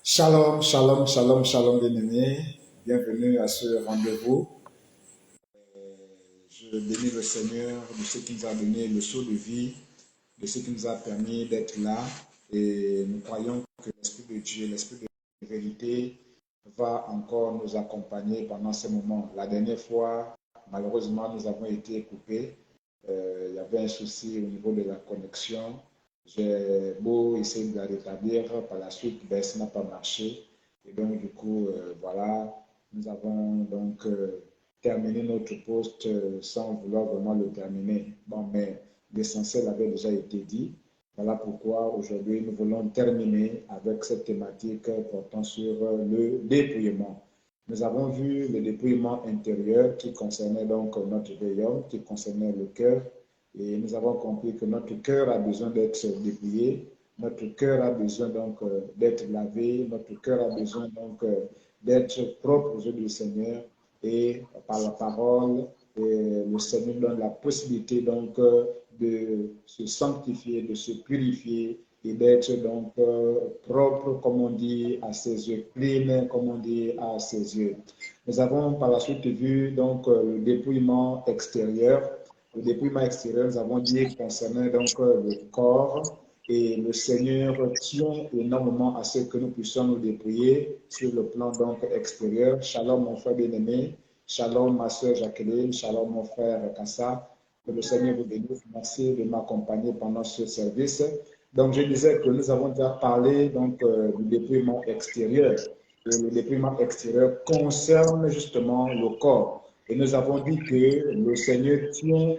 Shalom, shalom, shalom, shalom, bien-aimés. Bienvenue à ce rendez-vous. Je bénis le Seigneur de ce qui nous a donné le saut de vie, de ce qui nous a permis d'être là. Et nous croyons que l'Esprit de Dieu, l'Esprit de vérité, va encore nous accompagner pendant ces moments. La dernière fois, malheureusement, nous avons été coupés. Il y avait un souci au niveau de la connexion. J'ai beau essayer de la rétablir, par la suite, ça n'a pas marché. Et donc, du coup, voilà, nous avons donc terminé notre poste sans vouloir vraiment le terminer. Bon, mais l'essentiel avait déjà été dit. Voilà pourquoi aujourd'hui, nous voulons terminer avec cette thématique portant sur le dépouillement. Nous avons vu le dépouillement intérieur qui concernait donc notre vieil homme, qui concernait le cœur. Et nous avons compris que notre cœur a besoin d'être dépouillé, notre cœur a besoin donc d'être lavé, notre cœur a besoin donc d'être propre aux yeux du Seigneur. Et par la parole, le Seigneur donne la possibilité donc de se sanctifier, de se purifier et d'être donc propre, comme on dit, à ses yeux, clean, comme on dit, à ses yeux. Nous avons par la suite vu donc le dépouillement extérieur. Le dépouillement extérieur, nous avons dit concernant donc le corps, et le Seigneur tient énormément à ce que nous puissions nous dépouiller sur le plan donc extérieur. Shalom mon frère bien-aimé, shalom ma soeur Jacqueline, shalom mon frère Kassa. Que le Seigneur vous bénisse. Merci de m'accompagner pendant ce service. Donc je disais que nous avons déjà parlé donc du dépouillement extérieur. Et le dépouillement extérieur concerne justement le corps. Et nous avons dit que le Seigneur tient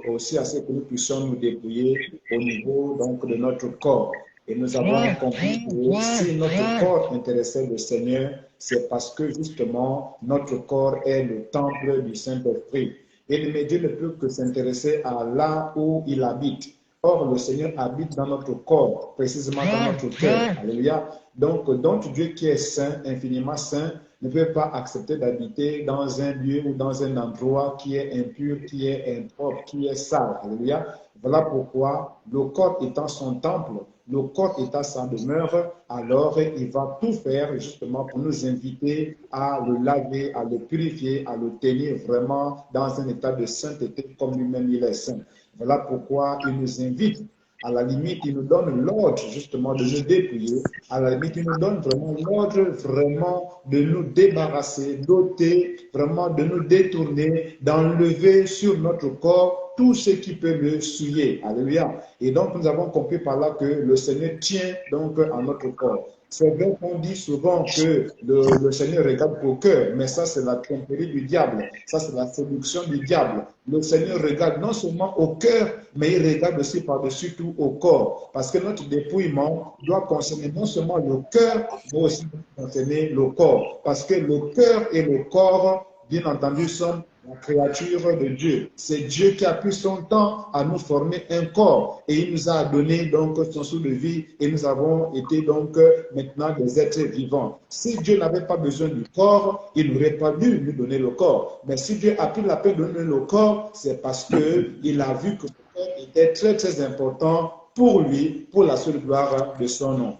aussi à ce que nous puissions nous dépouiller au niveau donc, de notre corps. Et nous avons compris que si notre corps intéressait le Seigneur, c'est parce que justement notre corps est le temple du Saint-Esprit. Et le Dieu ne peut que s'intéresser à là où il habite. Or, le Seigneur habite dans notre corps, précisément dans notre cœur. Alléluia. Donc Dieu qui est saint, infiniment saint, ne peut pas accepter d'habiter dans un lieu ou dans un endroit qui est impur, qui est impropre, qui est sale. Alléluia. Voilà pourquoi le corps étant son temple, le corps étant sa demeure, alors il va tout faire justement pour nous inviter à le laver, à le purifier, à le tenir vraiment dans un état de sainteté comme lui-même il est saint. Voilà pourquoi il nous invite. À la limite, il nous donne l'ordre justement de nous dépouiller. À la limite, il nous donne vraiment l'ordre vraiment de nous débarrasser, d'ôter, vraiment de nous détourner, d'enlever sur notre corps tout ce qui peut le souiller. Alléluia. Et donc, nous avons compris par là que le Seigneur tient donc à notre corps. C'est vrai qu'on dit souvent que le Seigneur regarde au cœur, mais ça, c'est la tromperie du diable. Ça, c'est la séduction du diable. Le Seigneur regarde non seulement au cœur, mais il regarde aussi par-dessus tout au corps. Parce que notre dépouillement doit concerner non seulement le cœur, mais aussi concerner le corps. Parce que le cœur et le corps, bien entendu, sont la créature de Dieu. C'est Dieu qui a pris son temps à nous former un corps et il nous a donné donc son souffle de vie et nous avons été donc maintenant des êtres vivants. Si Dieu n'avait pas besoin du corps, il n'aurait pas dû nous donner le corps. Mais si Dieu a pris la peine de donner le corps, c'est parce qu'il a vu que le corps était très très important pour lui, pour la seule gloire de son nom.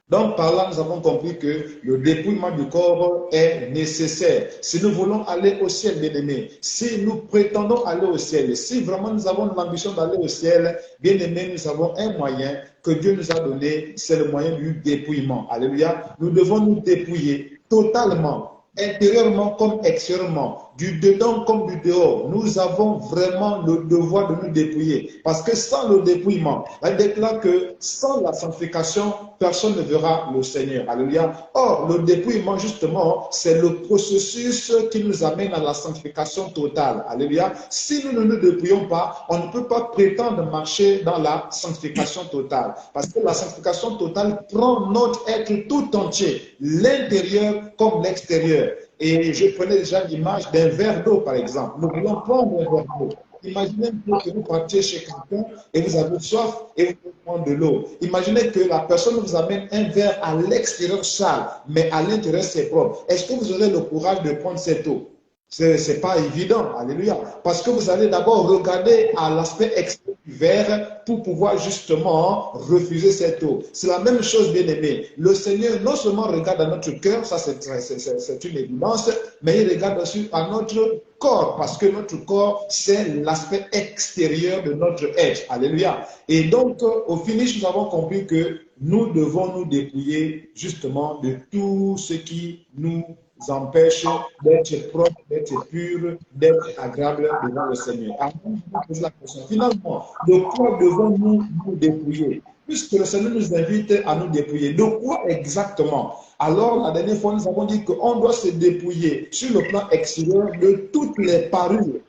Donc, par là, nous avons compris que le dépouillement du corps est nécessaire. Si nous voulons aller au ciel, bien-aimés, si nous prétendons aller au ciel, si vraiment nous avons l'ambition d'aller au ciel, bien-aimés, nous avons un moyen que Dieu nous a donné, c'est le moyen du dépouillement. Alléluia. Nous devons nous dépouiller totalement, intérieurement comme extérieurement, du dedans comme du dehors. Nous avons vraiment le devoir de nous dépouiller. Parce que sans le dépouillement, elle déclare que sans la sanctification, personne ne verra le Seigneur. Alléluia. Or, le dépouillement, justement, c'est le processus qui nous amène à la sanctification totale. Alléluia. Si nous ne nous dépouillons pas, on ne peut pas prétendre marcher dans la sanctification totale. Parce que la sanctification totale prend notre être tout entier, l'intérieur comme l'extérieur. Et je prenais déjà l'image d'un verre d'eau, par exemple. Nous voulons prendre un verre d'eau. Imaginez que vous partiez chez quelqu'un et vous avez soif et vous pouvez prendre de l'eau. Imaginez que la personne vous amène un verre à l'extérieur sale, mais à l'intérieur c'est propre. Est-ce que vous aurez le courage de prendre cette eau? Ce n'est pas évident, alléluia. Parce que vous allez d'abord regarder à l'aspect extérieur verre pour pouvoir justement refuser cette eau. C'est la même chose, bien aimé. Le Seigneur non seulement regarde à notre cœur, ça c'est une évidence, mais il regarde aussi à notre corps, parce que notre corps, c'est l'aspect extérieur de notre être. Alléluia. Et donc, au finish, nous avons compris que nous devons nous dépouiller justement de tout ce qui nous empêche d'être propre, d'être pur, d'être agréable devant le Seigneur. Alors, je vous pose la question. Finalement, de quoi devons-nous nous dépouiller? Puisque le Seigneur nous invite à nous dépouiller, de quoi exactement? Alors, la dernière fois, nous avons dit qu'on doit se dépouiller sur le plan extérieur de toutes les parures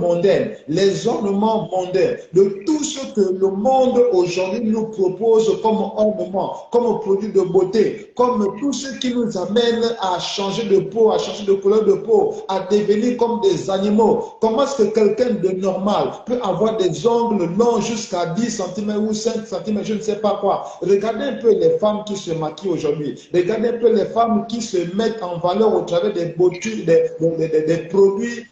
mondaines, les ornements mondains, de tout ce que le monde aujourd'hui nous propose comme ornement, comme produit de beauté, comme tout ce qui nous amène à changer de peau, à changer de couleur de peau, à devenir comme des animaux. Comment est-ce que quelqu'un de normal peut avoir des ongles longs jusqu'à 10 cm ou 5 cm, je ne sais pas quoi. Regardez un peu les femmes qui se maquillent aujourd'hui. Regardez un peu les femmes qui se mettent en valeur au travers des beautés, des produits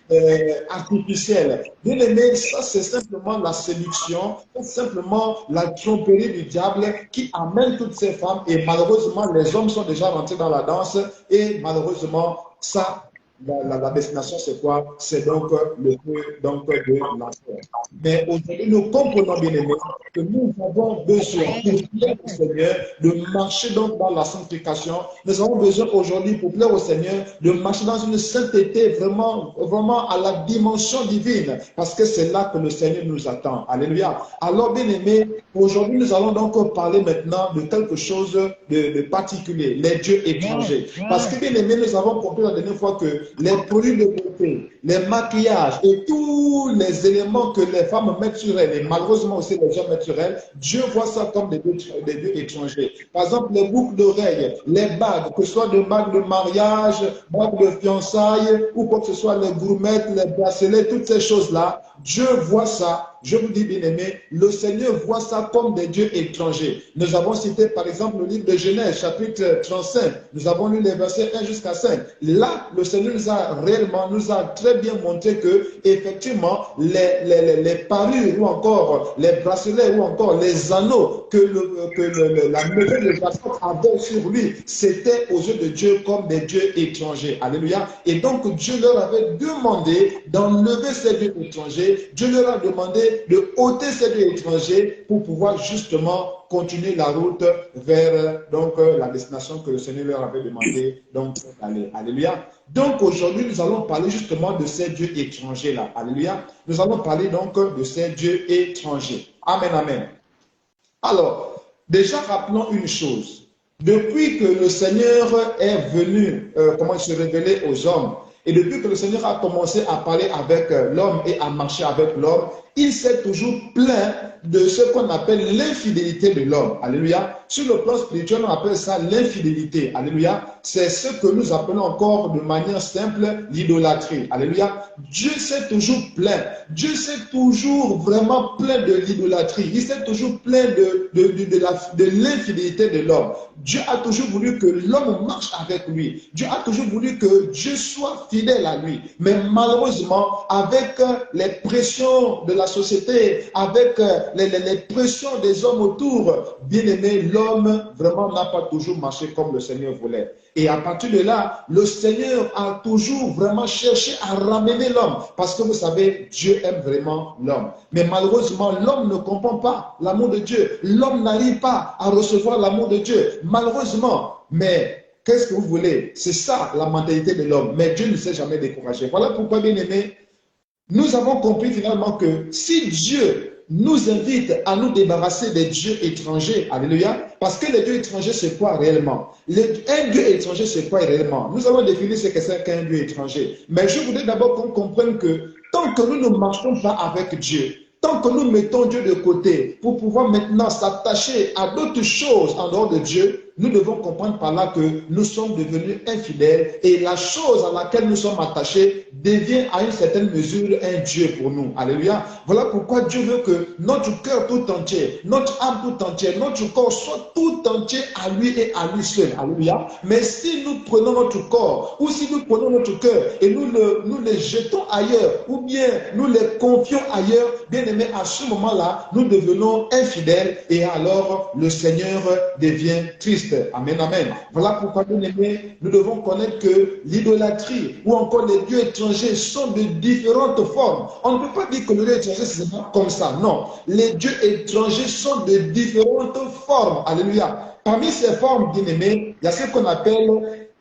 artificielle. Bien aimé, ça c'est simplement la séduction, c'est simplement la tromperie du diable qui amène toutes ces femmes et malheureusement les hommes sont déjà rentrés dans la danse et malheureusement ça, la destination c'est quoi? C'est donc le feu donc, de l'enfer. Mais aujourd'hui nous comprenons bien aimé que nous avons besoin pour plaire au Seigneur de marcher donc dans la sanctification. Nous avons besoin aujourd'hui pour plaire au Seigneur de marcher dans une sainteté vraiment, vraiment à la dimension divine parce que c'est là que le Seigneur nous attend. Alléluia. Alors bien aimé, aujourd'hui nous allons donc parler maintenant de quelque chose de particulier, les dieux étrangers. Parce que bien aimé, nous avons compris la dernière fois que les produits de beauté, les maquillages et tous les éléments que les femmes mettent sur elles, et malheureusement aussi les gens mettent sur elles, Dieu voit ça comme des dieux étrangers. Par exemple, les boucles d'oreilles, les bagues, que ce soit des bagues de mariage, bagues de fiançailles, ou quoi que ce soit, les gourmettes, les bracelets, toutes ces choses-là, Dieu voit ça. Je vous dis bien aimé, le Seigneur voit ça comme des dieux étrangers. Nous avons cité par exemple le livre de Genèse, chapitre 35. Nous avons lu les versets 1 jusqu'à 5. Là, le Seigneur nous a très bien montré que, effectivement, les parures ou encore les bracelets ou encore les anneaux que la maison de Jacob avait sur lui, c'était aux yeux de Dieu comme des dieux étrangers. Alléluia. Et donc, Dieu leur avait demandé d'enlever ces dieux étrangers. Dieu leur a demandé de ôter ces dieux étrangers pour pouvoir justement continuer la route vers donc la destination que le Seigneur leur avait demandé d'aller. Alléluia. Donc aujourd'hui, nous allons parler justement de ces dieux étrangers-là. Alléluia. Nous allons parler donc de ces dieux étrangers. Amen, amen. Alors, déjà rappelons une chose. Depuis que le Seigneur est venu, comment se révéler aux hommes, et depuis que le Seigneur a commencé à parler avec l'homme et à marcher avec l'homme, il s'est toujours plaint de ce qu'on appelle l'infidélité de l'homme. Alléluia. Sur le plan spirituel, on appelle ça l'infidélité. Alléluia. C'est ce que nous appelons encore de manière simple l'idolâtrie. Alléluia. Dieu s'est toujours plaint. Dieu s'est toujours vraiment plaint de l'idolâtrie. Il s'est toujours plaint de l'infidélité de l'homme. Dieu a toujours voulu que l'homme marche avec lui. Dieu a toujours voulu que Dieu soit fidèle à lui. Mais malheureusement, avec les pressions de la société, avec les pressions des hommes autour, bien aimé, l'homme vraiment n'a pas toujours marché comme le Seigneur voulait. Et à partir de là, le Seigneur a toujours vraiment cherché à ramener l'homme. Parce que vous savez, Dieu aime vraiment l'homme. Mais malheureusement, l'homme ne comprend pas l'amour de Dieu. L'homme n'arrive pas à recevoir l'amour de Dieu. Malheureusement. Mais qu'est-ce que vous voulez? C'est ça la mentalité de l'homme. Mais Dieu ne s'est jamais découragé. Voilà pourquoi, bien aimé, nous avons compris finalement que si Dieu nous invite à nous débarrasser des dieux étrangers, alléluia, parce que les dieux étrangers, c'est quoi réellement? Un dieu étranger, c'est quoi réellement? Nous avons défini ce que c'est qu'un dieu étranger. Mais je voudrais d'abord qu'on comprenne que tant que nous ne marchons pas avec Dieu, tant que nous mettons Dieu de côté pour pouvoir maintenant s'attacher à d'autres choses en dehors de Dieu, nous devons comprendre par là que nous sommes devenus infidèles et la chose à laquelle nous sommes attachés devient à une certaine mesure un Dieu pour nous. Alléluia. Voilà pourquoi Dieu veut que notre cœur tout entier, notre âme tout entière, notre corps soit tout entier à lui et à lui seul. Alléluia. Mais si nous prenons notre corps ou si nous prenons notre cœur et nous les jetons ailleurs ou bien nous les confions ailleurs, bien aimé, à ce moment-là, nous devenons infidèles et alors le Seigneur devient triste. Amen, amen. Voilà pourquoi, bien aimé, nous devons connaître que l'idolâtrie ou encore les dieux étrangers sont de différentes formes. On ne peut pas dire que le dieu étranger, c'est comme ça. Non. Les dieux étrangers sont de différentes formes. Alléluia. Parmi ces formes, bien aimé, il y a ce qu'on appelle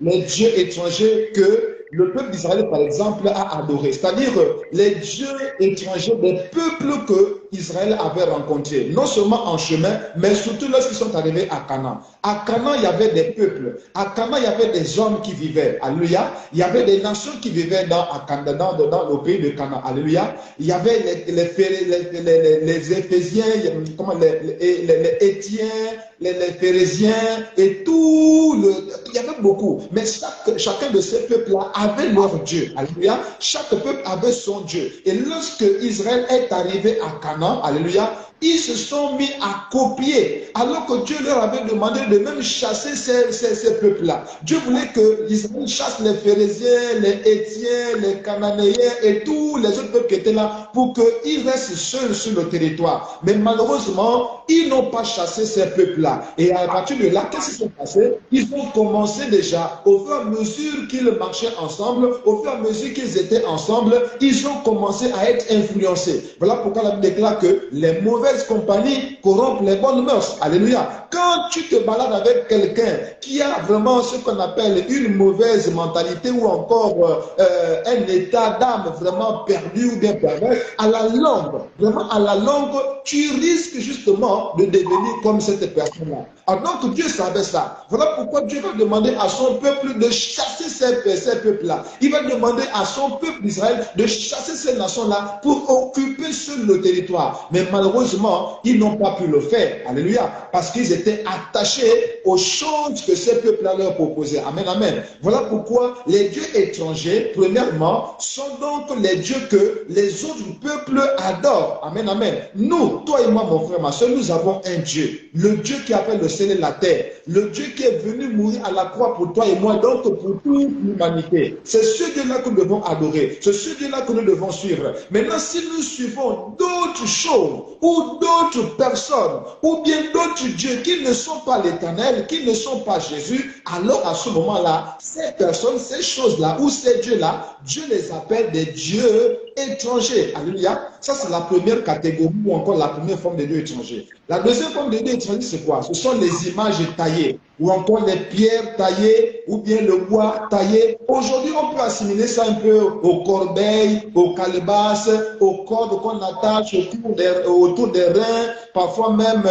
les dieux étrangers que le peuple d'Israël, par exemple, a adoré. C'est-à-dire les dieux étrangers des peuples que Israël avait rencontrés. Non seulement en chemin, mais surtout lorsqu'ils sont arrivés à Canaan. À Canaan, il y avait des peuples. À Canaan, il y avait des hommes qui vivaient. Alléluia. Il y avait des nations qui vivaient dans le pays de Canaan. Alléluia. Il y avait les Éphésiens, les Étiens, les Phérésiens et tout. Il y avait beaucoup. Mais chacun de ces peuples-là avait leur Dieu. Alléluia. Chaque peuple avait son Dieu. Et lorsque Israël est arrivé à Canaan, alléluia, ils se sont mis à copier, alors que Dieu leur avait demandé de même chasser ces peuples-là. Dieu voulait que Israël chasse les Phérésiens, les Étiens, les Cananéens et tous les autres peuples qui étaient là pour qu'ils restent seuls sur le territoire. Mais malheureusement, ils n'ont pas chassé ces peuples-là. Et à partir de là, qu'est-ce qui s'est passé? Ils ont commencé déjà, au fur et à mesure qu'ils marchaient ensemble, au fur et à mesure qu'ils étaient ensemble, ils ont commencé à être influencés. Voilà pourquoi la Bible déclare que les mauvaises compagnies corrompent les bonnes mœurs. Alléluia. Quand tu te balades avec quelqu'un qui a vraiment ce qu'on appelle une mauvaise mentalité ou encore un état d'âme vraiment perdu ou bien pervers, à la longue, vraiment à la longue, tu risques justement de devenir comme cette personne-là. Alors que Dieu savait ça. Voilà pourquoi Dieu va demander à son peuple de chasser ces peuples-là. Il va demander à son peuple d'Israël de chasser ces nations-là pour occuper seul le territoire. Mais malheureusement, ils n'ont pas pu le faire. Alléluia. Parce qu'ils étaient attachés aux choses que ces peuples-là leur proposaient. Amen, amen. Voilà pourquoi les dieux étrangers, premièrement, sont donc les dieux que les autres peuples adorent. Amen, amen. Nous, toi et moi, mon frère, ma soeur, nous avons un Dieu. Le Dieu qui appelle le ciel et la terre. Le Dieu qui est venu mourir à la croix pour toi et moi, donc pour toute l'humanité. C'est ce Dieu-là que nous devons adorer. C'est ce Dieu-là que nous devons suivre. Maintenant, si nous suivons d'autres choses ou d'autres personnes ou bien d'autres dieux qui ne sont pas l'Éternel, qui ne sont pas Jésus, alors à ce moment-là, ces personnes, ces choses-là ou ces dieux-là, Dieu les appelle des dieux étrangers. Alléluia. Ça, c'est la première catégorie ou encore la première forme de dieux étrangers. La deuxième forme de dieux étrangers, c'est quoi? Ce sont les images taillées ou encore les pierres taillées ou bien le bois taillé. Aujourd'hui, on peut assimiler ça un peu aux corbeilles, aux calebasses, aux cordes qu'on attache autour des reins, parfois même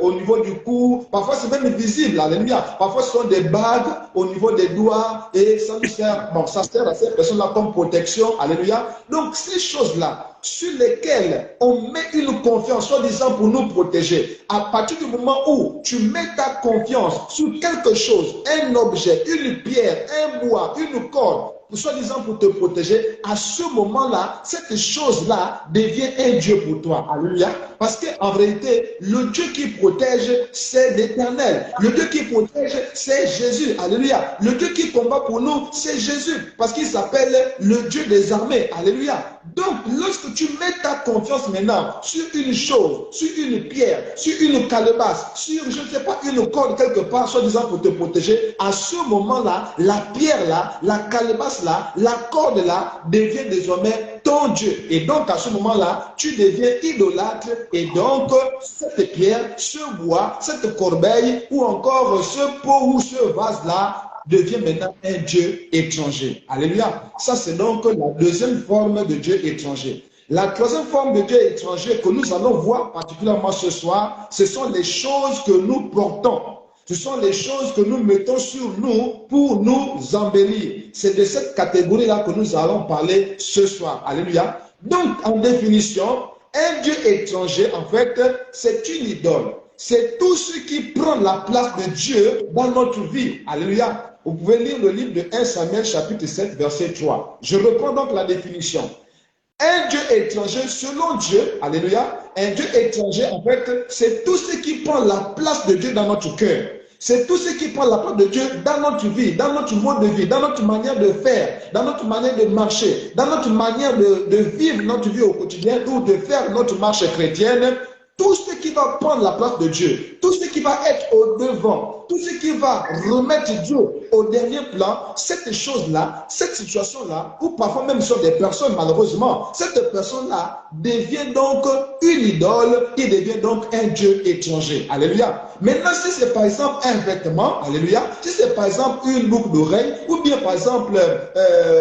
au niveau du cou. Parfois, c'est même visible. Alléluia. Parfois, ce sont des bagues au niveau des doigts et ça nous sert, bon, ça sert à ces personnes-là comme protection. Alléluia. Donc, ces choses-là, sur lesquelles on met une confiance, soi-disant pour nous protéger. À partir du moment où tu mets ta confiance sur quelque chose, un objet, une pierre, un bois, une corde, soi-disant pour te protéger, à ce moment-là, cette chose-là devient un Dieu pour toi. Alléluia. Parce qu'en réalité, le Dieu qui protège, c'est l'Éternel. Le Dieu qui protège, c'est Jésus. Alléluia. Le Dieu qui combat pour nous, c'est Jésus. Parce qu'il s'appelle le Dieu des armées. Alléluia. Donc, lorsque tu mets ta confiance maintenant sur une chose, sur une pierre, sur une calebasse, sur, je ne sais pas, une corde quelque part, soi-disant pour te protéger, à ce moment-là, la pierre-là, la calebasse-là, la corde-là devient désormais ton Dieu. Et donc, à ce moment-là, tu deviens idolâtre. Et donc, cette pierre, ce bois, cette corbeille, ou encore ce pot ou ce vase-là, devient maintenant un Dieu étranger. Alléluia. Ça, c'est donc la deuxième forme de Dieu étranger. La troisième forme de Dieu étranger que nous allons voir particulièrement ce soir, ce sont les choses que nous portons. Ce sont les choses que nous mettons sur nous pour nous embellir. C'est de cette catégorie-là que nous allons parler ce soir. Alléluia. Donc, en définition, un Dieu étranger, en fait, c'est une idole. C'est tout ce qui prend la place de Dieu dans notre vie. Alléluia. Vous pouvez lire le livre de 1 Samuel chapitre 7 verset 3. Je reprends donc la définition. Un Dieu étranger selon Dieu, alléluia, un Dieu étranger en fait, c'est tout ce qui prend la place de Dieu dans notre cœur. C'est tout ce qui prend la place de Dieu dans notre vie, dans notre mode de vie, dans notre manière de faire, dans notre manière de marcher, dans notre manière de vivre notre vie au quotidien ou de faire notre marche chrétienne. Tout ce qui va prendre la place de Dieu, tout ce qui va être au devant, tout ce qui va remettre Dieu au dernier plan, cette chose-là, cette situation-là, ou parfois même sur des personnes, malheureusement, cette personne-là devient donc une idole, qui devient donc un Dieu étranger. Alléluia. Maintenant, si c'est par exemple un vêtement, alléluia, si c'est par exemple une boucle d'oreille, ou bien par exemple,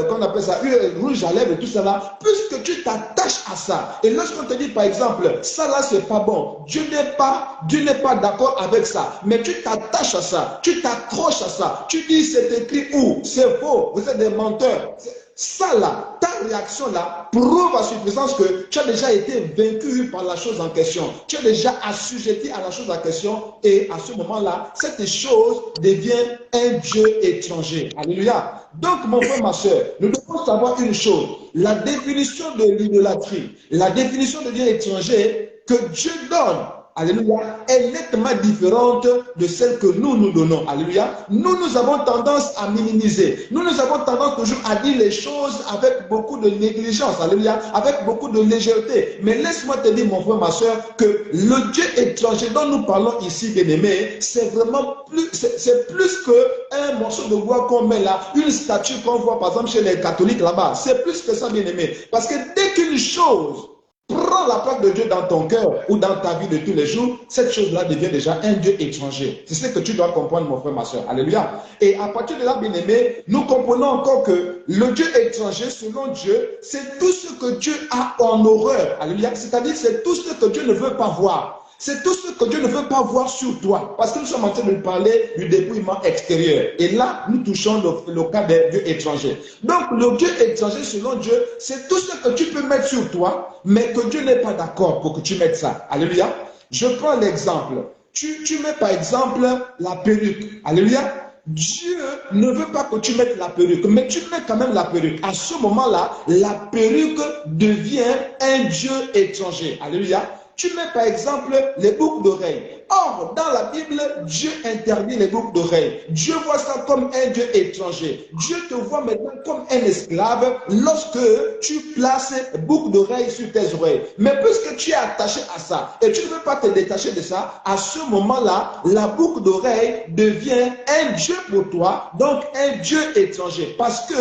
qu'on appelle ça, une rouge à lèvres et tout ça là, puisque tu t'attaches à ça, et lorsqu'on te dit par exemple, ça là c'est pas bon, Dieu n'est pas d'accord avec ça, mais tu t'attaches à ça, tu t'accroches à ça, tu dis c'est écrit où, c'est faux, vous êtes des menteurs. Ça là, ta réaction là prouve à suffisance que tu as déjà été vaincu par la chose en question. Tu es déjà assujetti à la chose en question et à ce moment-là, cette chose devient un Dieu étranger. Alléluia. Donc mon frère, ma soeur, nous devons savoir une chose. La définition de l'idolâtrie, la définition de Dieu étranger que Dieu donne, alléluia, est nettement différente de celle que nous donnons. Alléluia. Nous avons tendance à minimiser. Nous avons tendance toujours à dire les choses avec beaucoup de négligence. Alléluia. Avec beaucoup de légèreté. Mais laisse-moi te dire, mon frère, ma soeur, que le Dieu étranger dont nous parlons ici, bien-aimé, c'est vraiment plus, c'est plus qu'un morceau de bois qu'on met là, une statue qu'on voit par exemple chez les catholiques là-bas. C'est plus que ça, bien-aimé. Parce que dès qu'une chose prends la place de Dieu dans ton cœur ou dans ta vie de tous les jours, cette chose-là devient déjà un Dieu étranger. C'est ce que tu dois comprendre, mon frère, ma soeur. Alléluia. Et à partir de là, bien-aimé, nous comprenons encore que le Dieu étranger, selon Dieu, c'est tout ce que Dieu a en horreur. Alléluia. C'est-à-dire, c'est tout ce que Dieu ne veut pas voir. C'est tout ce que Dieu ne veut pas voir sur toi. Parce que nous sommes en train de parler du dépouillement extérieur. Et là, nous touchons le cas des dieux étrangers. Donc, le Dieu étranger, selon Dieu, c'est tout ce que tu peux mettre sur toi, mais que Dieu n'est pas d'accord pour que tu mettes ça. Alléluia. Je prends l'exemple. Tu mets par exemple la perruque. Alléluia. Dieu ne veut pas que tu mettes la perruque, mais tu mets quand même la perruque. À ce moment-là, la perruque devient un Dieu étranger. Alléluia. Tu mets par exemple les boucles d'oreilles. Or, dans la Bible, Dieu interdit les boucles d'oreilles. Dieu voit ça comme un Dieu étranger. Dieu te voit maintenant comme un esclave lorsque tu places boucles d'oreilles sur tes oreilles. Mais puisque tu es attaché à ça et tu ne veux pas te détacher de ça, à ce moment-là, la boucle d'oreille devient un Dieu pour toi, donc un Dieu étranger. Parce que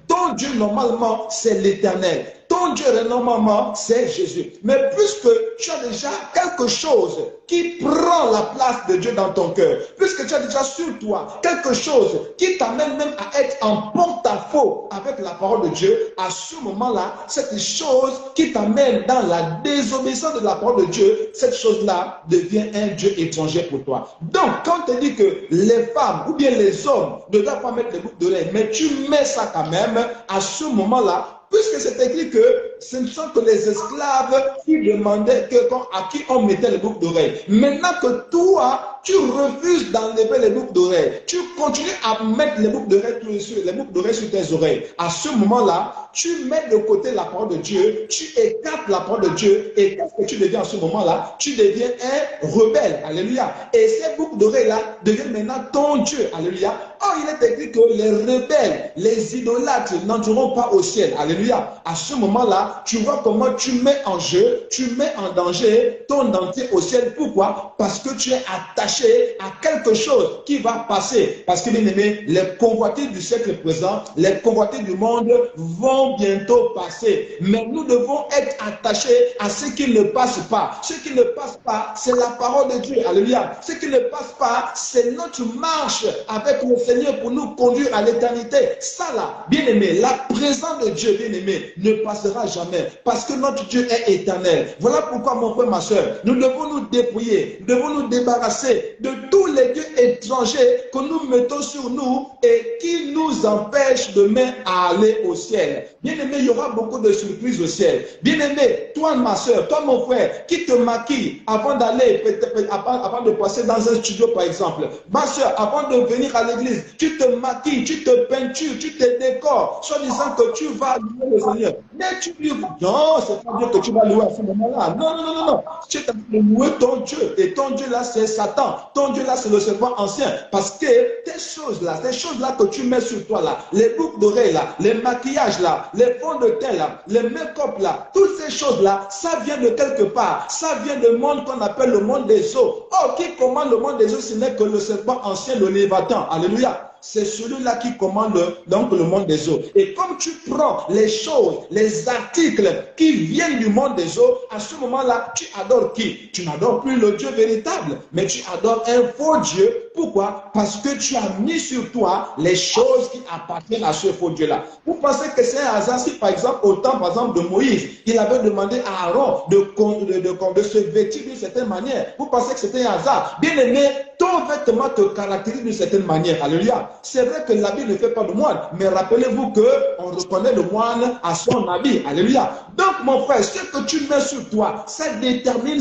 ton Dieu, normalement, c'est l'Éternel. Ton Dieu, normalement, c'est Jésus. Mais puisque tu as déjà quelque chose qui prend la place de Dieu dans ton cœur, puisque tu as déjà sur toi quelque chose qui t'amène même à être en porte-à-faux avec la parole de Dieu, à ce moment-là, cette chose qui t'amène dans la désobéissance de la parole de Dieu, cette chose-là devient un Dieu étranger pour toi. Donc, quand on te dit que les femmes ou bien les hommes ne doivent pas mettre les boucles d'oreilles, mais tu mets ça quand même, à ce moment-là, puisque c'est écrit que ce ne sont que les esclaves qui demandaient à qui on mettait les boucles d'oreilles. Maintenant que toi, tu refuses d'enlever les boucles d'oreilles, tu continues à mettre les boucles d'oreilles sur tes oreilles. À ce moment-là, tu mets de côté la parole de Dieu, tu écartes la parole de Dieu, et qu'est-ce que tu deviens à ce moment-là? Tu deviens un rebelle. Alléluia. Et ces boucles d'oreilles-là deviennent maintenant ton Dieu. Alléluia. Or, il est écrit que les rebelles, les idolâtres n'entreront pas au ciel. Alléluia. À ce moment-là, tu vois comment tu mets en jeu, tu mets en danger ton entrée au ciel. Pourquoi? Parce que tu es attaché à quelque chose qui va passer. Parce que, bien aimé, les convoitises du siècle présent, les convoitises du monde vont bientôt passer. Mais nous devons être attachés à ce qui ne passe pas. Ce qui ne passe pas, c'est la parole de Dieu. Alléluia. Ce qui ne passe pas, c'est notre marche avec le Seigneur pour nous conduire à l'éternité. Ça là, bien aimé, la présence de Dieu, bien aimé, ne passera jamais. jamais. Parce que notre Dieu est éternel. Voilà pourquoi, mon frère, ma soeur, nous devons nous dépouiller, nous devons nous débarrasser de tous les dieux étrangers que nous mettons sur nous et qui nous empêchent demain à aller au ciel. Bien-aimé, il y aura beaucoup de surprises au ciel. Bien-aimé, toi, ma soeur, toi, mon frère, qui te maquille avant d'aller, avant de passer dans un studio, par exemple. Ma soeur, avant de venir à l'église, tu te maquilles, tu te peintures, tu te décores, soit disant que tu vas louer le Seigneur. Mais tu lui dis, non, c'est pas Dieu que tu vas louer à ce moment-là. Non, non, non, non, non. Tu es en train de louer ton Dieu. Et ton Dieu là, c'est Satan. Ton Dieu là, c'est le serpent ancien. Parce que ces choses-là que tu mets sur toi là, les boucles d'oreilles là, les maquillages là, les fonds de teint là, les make-up là, toutes ces choses-là, ça vient de quelque part. Ça vient du monde qu'on appelle le monde des eaux. Oh, qui commande le monde des eaux, ce n'est que le serpent ancien, le Léviathan. Alléluia. C'est celui-là qui commande donc le monde des eaux. Et comme tu prends les choses, les articles qui viennent du monde des eaux, à ce moment-là, tu adores qui? Tu n'adores plus le Dieu véritable, mais tu adores un faux Dieu. Pourquoi? Parce que tu as mis sur toi les choses qui appartiennent à ce faux Dieu-là. Vous pensez que c'est un hasard si, par exemple, au temps, par exemple, de Moïse, il avait demandé à Aaron de se vêtir d'une certaine manière. Vous pensez que c'était un hasard? Bien aimé, ton vêtement te caractérise d'une certaine manière. Alléluia. C'est vrai que l'habit ne fait pas de moine, mais rappelez-vous qu'on reconnaît le moine à son habit. Alléluia. Donc, mon frère, ce que tu mets sur toi, ça détermine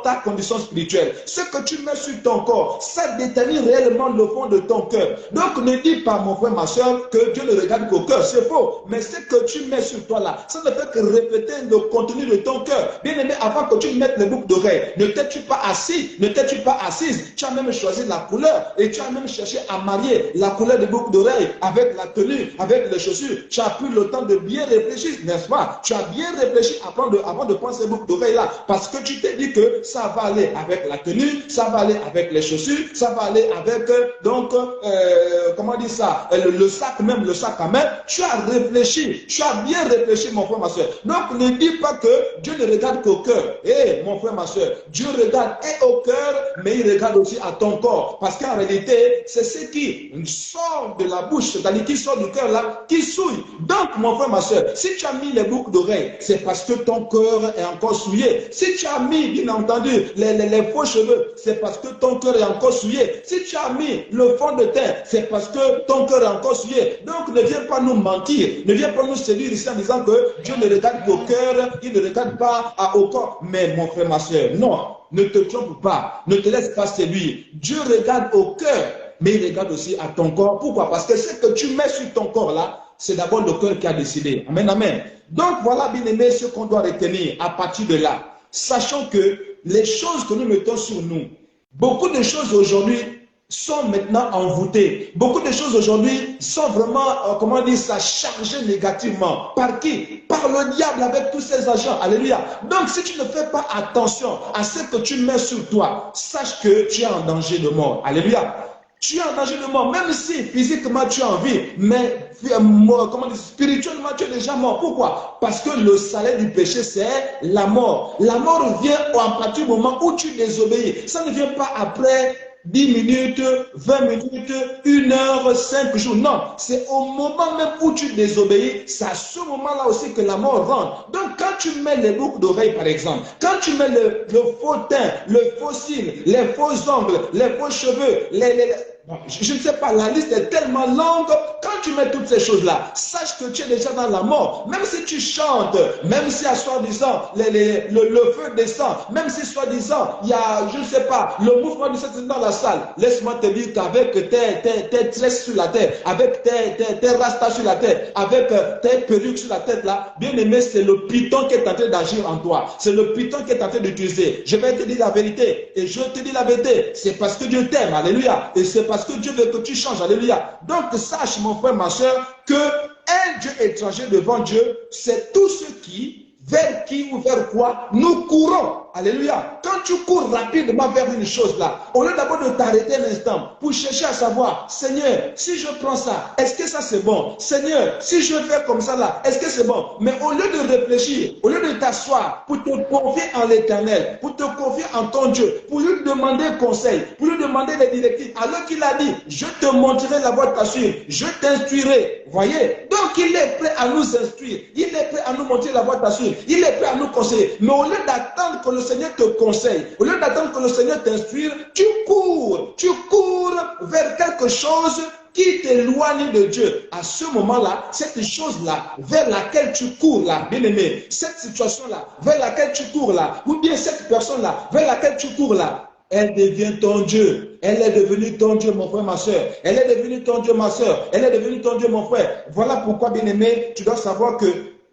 ta condition spirituelle. Ce que tu mets sur ton corps, ça détermine réellement le fond de ton cœur. Donc, ne dis pas, mon frère, ma soeur, que Dieu ne regarde qu'au cœur. C'est faux. Mais ce que tu mets sur toi là, ça ne fait que répéter le contenu de ton cœur. Bien aimé, avant que tu mettes les boucles d'oreilles, ne t'es-tu pas assis, ne t'es-tu pas assise, tu as même choisi la couleur et tu as même cherché à marier la couleur des boucles d'oreilles avec la tenue, avec les chaussures. Tu as pris le temps de bien réfléchir, n'est-ce pas? Tu as bien réfléchi avant de prendre ces boucles d'oreilles là, parce que tu t'es dit que ça va aller avec la tenue, ça va aller avec les chaussures, ça va aller avec comment dire ça, le sac, même le sac à main. Tu as réfléchi, tu as bien réfléchi, mon frère, ma soeur. Donc ne dis pas que Dieu ne regarde qu'au cœur. Eh, mon frère, ma soeur, Dieu regarde et au cœur, mais il regarde aussi à ton corps, parce qu'en réalité, c'est ce qui sort de la bouche, c'est-à-dire qui sort du cœur là, qui souille. Donc, mon frère, ma soeur, si tu as mis les boucles d'oreilles, c'est parce que ton cœur est encore souillé. Si tu as mis, bien entendu, les faux cheveux, c'est parce que ton cœur est encore souillé. Si tu as mis le fond de teint, c'est parce que ton cœur est encore souillé. Donc, ne viens pas nous mentir, ne viens pas nous séduire ici en disant que Dieu ne regarde qu'au cœur, il ne regarde pas au corps. Mais, mon frère, ma soeur, non, ne te trompe pas, ne te laisse pas séduire. Dieu regarde au cœur, mais il regarde aussi à ton corps. Pourquoi? Parce que ce que tu mets sur ton corps là, c'est d'abord le cœur qui a décidé. Amen, amen. Donc voilà, bien aimé, ce qu'on doit retenir à partir de là. Sachant que les choses que nous mettons sur nous, beaucoup de choses aujourd'hui sont maintenant envoûtées. Beaucoup de choses aujourd'hui sont vraiment, comment dire ça, chargées négativement. Par qui? Par le diable avec tous ses agents. Alléluia. Donc si tu ne fais pas attention à ce que tu mets sur toi, sache que tu es en danger de mort. Alléluia. Tu es en danger de mort, même si physiquement tu as envie, mais comment dire, spirituellement tu es déjà mort. Pourquoi? Parce que le salaire du péché, c'est la mort. La mort vient à partir du moment où tu désobéis. Ça ne vient pas après 10 minutes, 20 minutes, 1 heure, 5 jours. Non, c'est au moment même où tu désobéis, c'est à ce moment-là aussi que la mort rentre. Donc quand tu mets les boucles d'oreilles par exemple, quand tu mets le faux teint, le faux cils, les faux ongles, les faux cheveux, bon, je ne sais pas, la liste est tellement longue. Quand tu mets toutes ces choses-là, sache que tu es déjà dans la mort. Même si tu chantes, même si à soi-disant le feu descend, même si soi-disant il y a, je ne sais pas, le mouvement du Satan dans la salle, laisse-moi te dire qu'avec tes tresses sur la tête, avec tes rastas sur la tête, avec tes perruques sur la tête là, bien aimé, c'est le python qui est en train d'agir en toi. C'est le python qui est en train d'utiliser. Je vais te dire la vérité. Et je te dis la vérité. C'est parce que Dieu t'aime. Alléluia. Et c'est parce que Dieu veut que tu changes. Alléluia. Donc sache, mon frère, ma soeur, que un Dieu étranger devant Dieu, c'est tout ce vers qui ou vers quoi nous courons. Alléluia. Quand tu cours rapidement vers une chose là, au lieu d'abord de t'arrêter un instant pour chercher à savoir, Seigneur, si je prends ça, est-ce que ça c'est bon? Seigneur, si je fais comme ça là, est-ce que c'est bon? Mais au lieu de réfléchir, au lieu de t'asseoir pour te confier en l'Éternel, pour te confier en ton Dieu, pour lui demander conseil, pour lui demander des directives, alors qu'il a dit, je te montrerai la voie à suivre, je t'instruirai. Voyez? Donc Donc il est prêt à nous instruire, il est prêt à nous montrer la voie à suivre, il est prêt à nous conseiller. Mais au lieu d'attendre que le Seigneur te conseille, au lieu d'attendre que le Seigneur t'instruise, tu cours vers quelque chose qui t'éloigne de Dieu. À ce moment-là, cette chose-là, vers laquelle tu cours là, bien aimé, cette situation-là, vers laquelle tu cours là, ou bien cette personne-là, vers laquelle tu cours là, elle devient ton Dieu. Elle est devenue ton Dieu, mon frère, ma soeur. Elle est devenue ton Dieu, ma soeur. Elle est devenue ton Dieu, mon frère. Voilà pourquoi, bien aimé, tu dois savoir que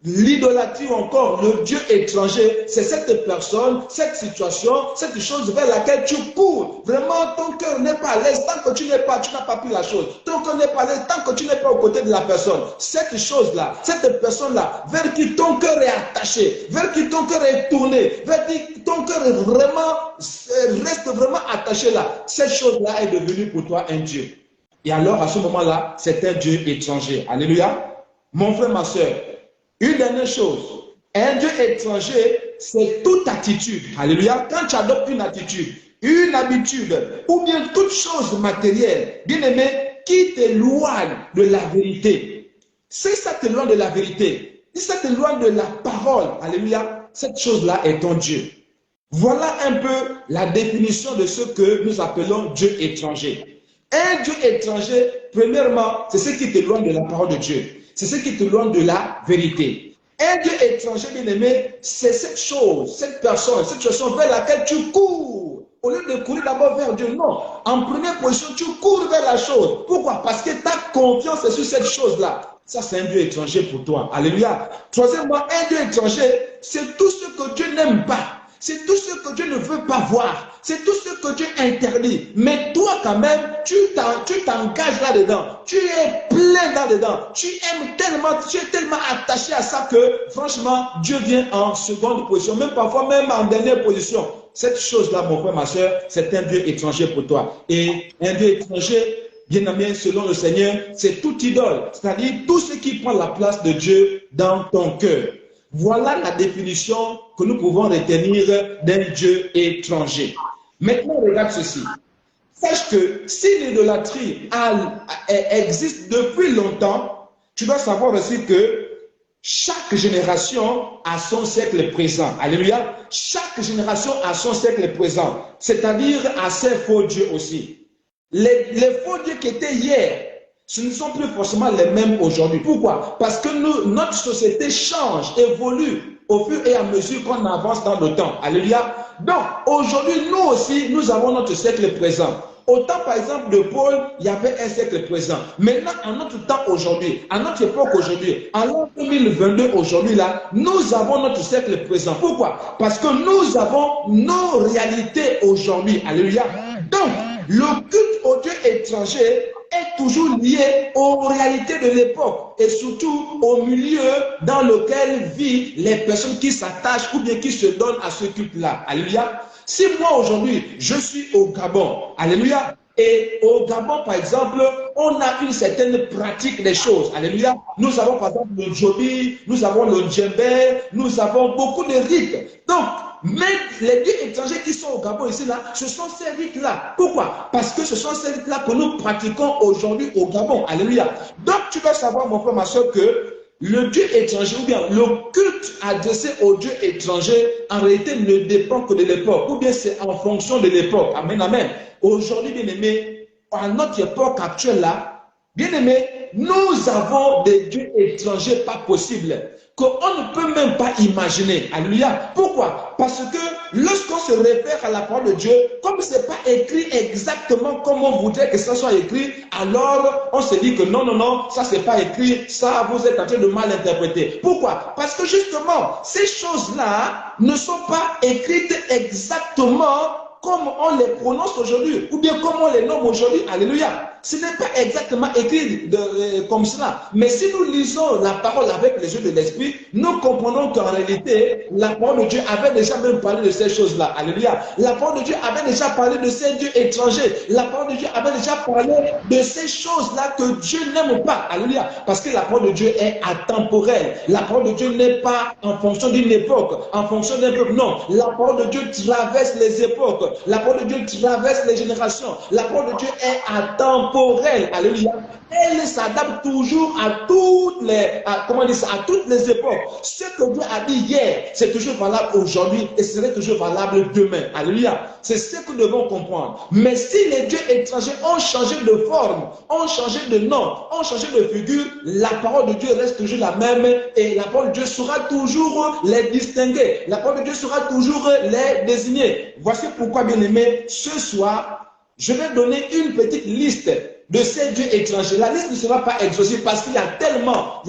l'idolâtrie ou encore le Dieu étranger, c'est cette personne, cette situation, cette chose vers laquelle tu cours. Vraiment, ton cœur n'est pas à l'aise tant que tu n'as pas pris la chose. Ton cœur n'est pas à l'aise tant que tu n'es pas aux côtés de la personne. Cette chose-là, cette personne-là, vers qui ton cœur est attaché, vers qui ton cœur est tourné, vers qui ton cœur est vraiment, reste vraiment attaché là, cette chose-là est devenue pour toi un Dieu. Et alors, à ce moment-là, c'est un Dieu étranger. Alléluia. Mon frère, ma soeur, une dernière chose, un Dieu étranger, c'est toute attitude. Alléluia. Quand tu adoptes une attitude, une habitude, ou bien toute chose matérielle, bien aimé, qui t'éloigne de la vérité. Si ça t'éloigne de la vérité, si ça t'éloigne de la parole, alléluia, cette chose-là est ton Dieu. Voilà un peu la définition de ce que nous appelons Dieu étranger. Un Dieu étranger, premièrement, c'est ce qui t'éloigne de la parole de Dieu. C'est ce qui t'éloigne de la vérité. Un Dieu étranger, bien aimé, c'est cette chose, cette personne, cette chose vers laquelle tu cours. Au lieu de courir d'abord vers Dieu, non. En première position, tu cours vers la chose. Pourquoi? Parce que ta confiance est sur cette chose-là. Ça, c'est un Dieu étranger pour toi. Alléluia. Troisièmement, un Dieu étranger, c'est tout ce que Dieu n'aime pas. C'est tout ce que Dieu ne veut pas voir. C'est tout ce que Dieu interdit. Mais toi, quand même, tu t'engages là-dedans. Tu es plein là-dedans. Tu es tellement attaché à ça que, franchement, Dieu vient en seconde position. Même parfois, même en dernière position. Cette chose-là, mon frère, ma soeur, c'est un Dieu étranger pour toi. Et un Dieu étranger, bien aimé, selon le Seigneur, c'est toute idole. C'est-à-dire tout ce qui prend la place de Dieu dans ton cœur. Voilà la définition que nous pouvons retenir d'un Dieu étranger. Maintenant, regarde ceci. Sache que si l'idolâtrie existe depuis longtemps, tu dois savoir aussi que chaque génération a son siècle présent. Alléluia. Chaque génération a son siècle présent. C'est-à-dire à ses faux dieux aussi. Les faux dieux qui étaient hier, ce ne sont plus forcément les mêmes aujourd'hui. Pourquoi? Parce que notre société change, évolue au fur et à mesure qu'on avance dans le temps. Alléluia. Donc, aujourd'hui, nous aussi, nous avons notre siècle présent. Au temps, par exemple, de Paul, il y avait un siècle présent. Maintenant, à notre temps aujourd'hui, à notre époque aujourd'hui, en l'an 2022 aujourd'hui, là, nous avons notre siècle présent. Pourquoi? Parce que nous avons nos réalités aujourd'hui. Alléluia. Donc, le culte au Dieu étranger est toujours lié aux réalités de l'époque et surtout au milieu dans lequel vivent les personnes qui s'attachent ou bien qui se donnent à ce culte-là. Alléluia. Si moi aujourd'hui, je suis au Gabon, alléluia, et au Gabon, par exemple, on a une certaine pratique des choses. Alléluia. Nous avons par exemple le Djobi, nous avons le djembé, nous avons beaucoup de rites. Donc, même les dieux étrangers qui sont au Gabon ici, là, ce sont ces rites-là. Pourquoi? Parce que ce sont ces rites-là que nous pratiquons aujourd'hui au Gabon. Alléluia. Donc, tu dois savoir, mon frère, ma soeur, que le Dieu étranger, ou bien le culte adressé au Dieu étranger, en réalité, ne dépend que de l'époque, ou bien c'est en fonction de l'époque. Amen, amen. Aujourd'hui, bien aimé, à notre époque actuelle là, bien aimé, nous avons des dieux étrangers pas possibles, qu'on ne peut même pas imaginer. Alléluia. Pourquoi? Parce que lorsqu'on se réfère à la parole de Dieu, comme ce n'est pas écrit exactement comme on voudrait que ça soit écrit, alors on se dit que non, non, non, ça c'est pas écrit, ça vous êtes en train de mal interpréter. Pourquoi? Parce que justement, ces choses-là ne sont pas écrites exactement comme on les prononce aujourd'hui, ou bien comme on les nomme aujourd'hui. Alléluia. Ce n'est pas exactement écrit comme cela. Mais si nous lisons la parole avec les yeux de l'esprit, nous comprenons qu'en réalité, la parole de Dieu avait déjà même parlé de ces choses-là. Alléluia. La parole de Dieu avait déjà parlé de ces dieux étrangers. La parole de Dieu avait déjà parlé de ces choses-là que Dieu n'aime pas. Alléluia. Parce que la parole de Dieu est atemporelle. La parole de Dieu n'est pas en fonction d'une époque, en fonction d'un peuple. Non. La parole de Dieu traverse les époques. La parole de Dieu traverse les générations. La parole de Dieu est atemporelle. Alléluia. elle s'adapte toujours à toutes les, à toutes les époques. Ce que Dieu a dit hier, c'est toujours valable aujourd'hui et ce serait toujours valable demain. Alléluia. C'est ce que nous devons comprendre. Mais si les dieux étrangers ont changé de forme, ont changé de nom, ont changé de figure, la parole de Dieu reste toujours la même et la parole de Dieu saura toujours les distinguer. La parole de Dieu saura toujours les désigner. Voici pourquoi, bien aimé, ce soir, je vais donner une petite liste de ces dieux étrangers. La liste ne sera pas exhaustive parce qu'il y a tellement,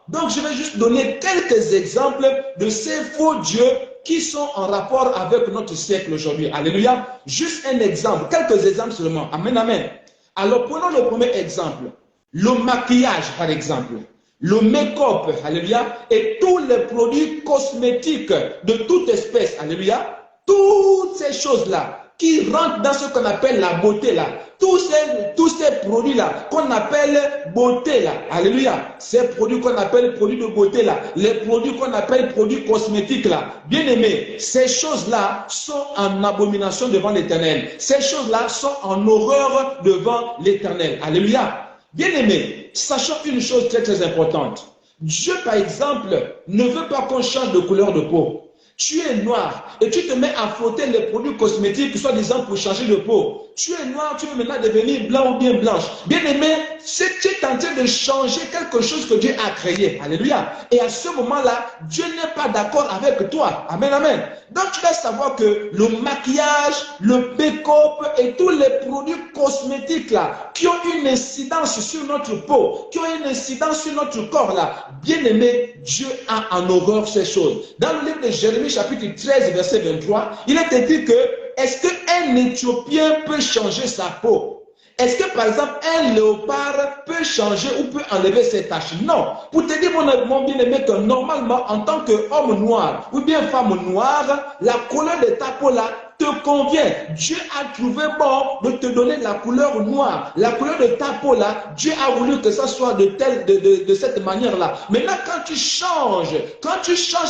Donc, je vais juste donner quelques exemples de ces faux dieux qui sont en rapport avec notre siècle aujourd'hui. Alléluia. Juste un exemple, quelques exemples seulement. Amen, amen. Alors, prenons le premier exemple. Le maquillage, par exemple. Le make-up, alléluia. Et tous les produits cosmétiques de toute espèce, alléluia. Toutes ces choses-là qui rentrent dans ce qu'on appelle la beauté là. Tous ces produits-là qu'on appelle beauté là. Alléluia. Ces produits qu'on appelle produits de beauté là. Les produits qu'on appelle produits cosmétiques là. Bien aimés, ces choses-là sont en abomination devant l'Éternel. Ces choses-là sont en horreur devant l'Éternel. Alléluia. Bien aimés, sachant une chose très très importante. Dieu par exemple ne veut pas qu'on change de couleur de peau. Tu es noir et tu te mets à frotter les produits cosmétiques, soi-disant pour changer de peau. Tu es noir, tu veux maintenant devenir blanc ou bien blanche. Bien aimé, tu es en train de changer quelque chose que Dieu a créé. Alléluia. Et à ce moment-là, Dieu n'est pas d'accord avec toi. Amen, amen. Donc tu dois savoir que le maquillage, le make-up et tous les produits cosmétiques là, qui ont une incidence sur notre peau, qui ont une incidence sur notre corps là, bien aimé, Dieu a en horreur ces choses. Dans le livre de Jérémie chapitre 13 verset 23, il est écrit que est-ce qu'un Éthiopien peut changer sa peau? Est-ce que par exemple un léopard peut changer ou peut enlever ses taches? Non. Pour te dire mon bien-aimé que normalement en tant qu'homme noir ou bien femme noire, la couleur de ta peau là te convient. Dieu a trouvé bon de te donner la couleur noire. La couleur de ta peau là, Dieu a voulu que ça soit de cette manière-là. Maintenant, quand tu changes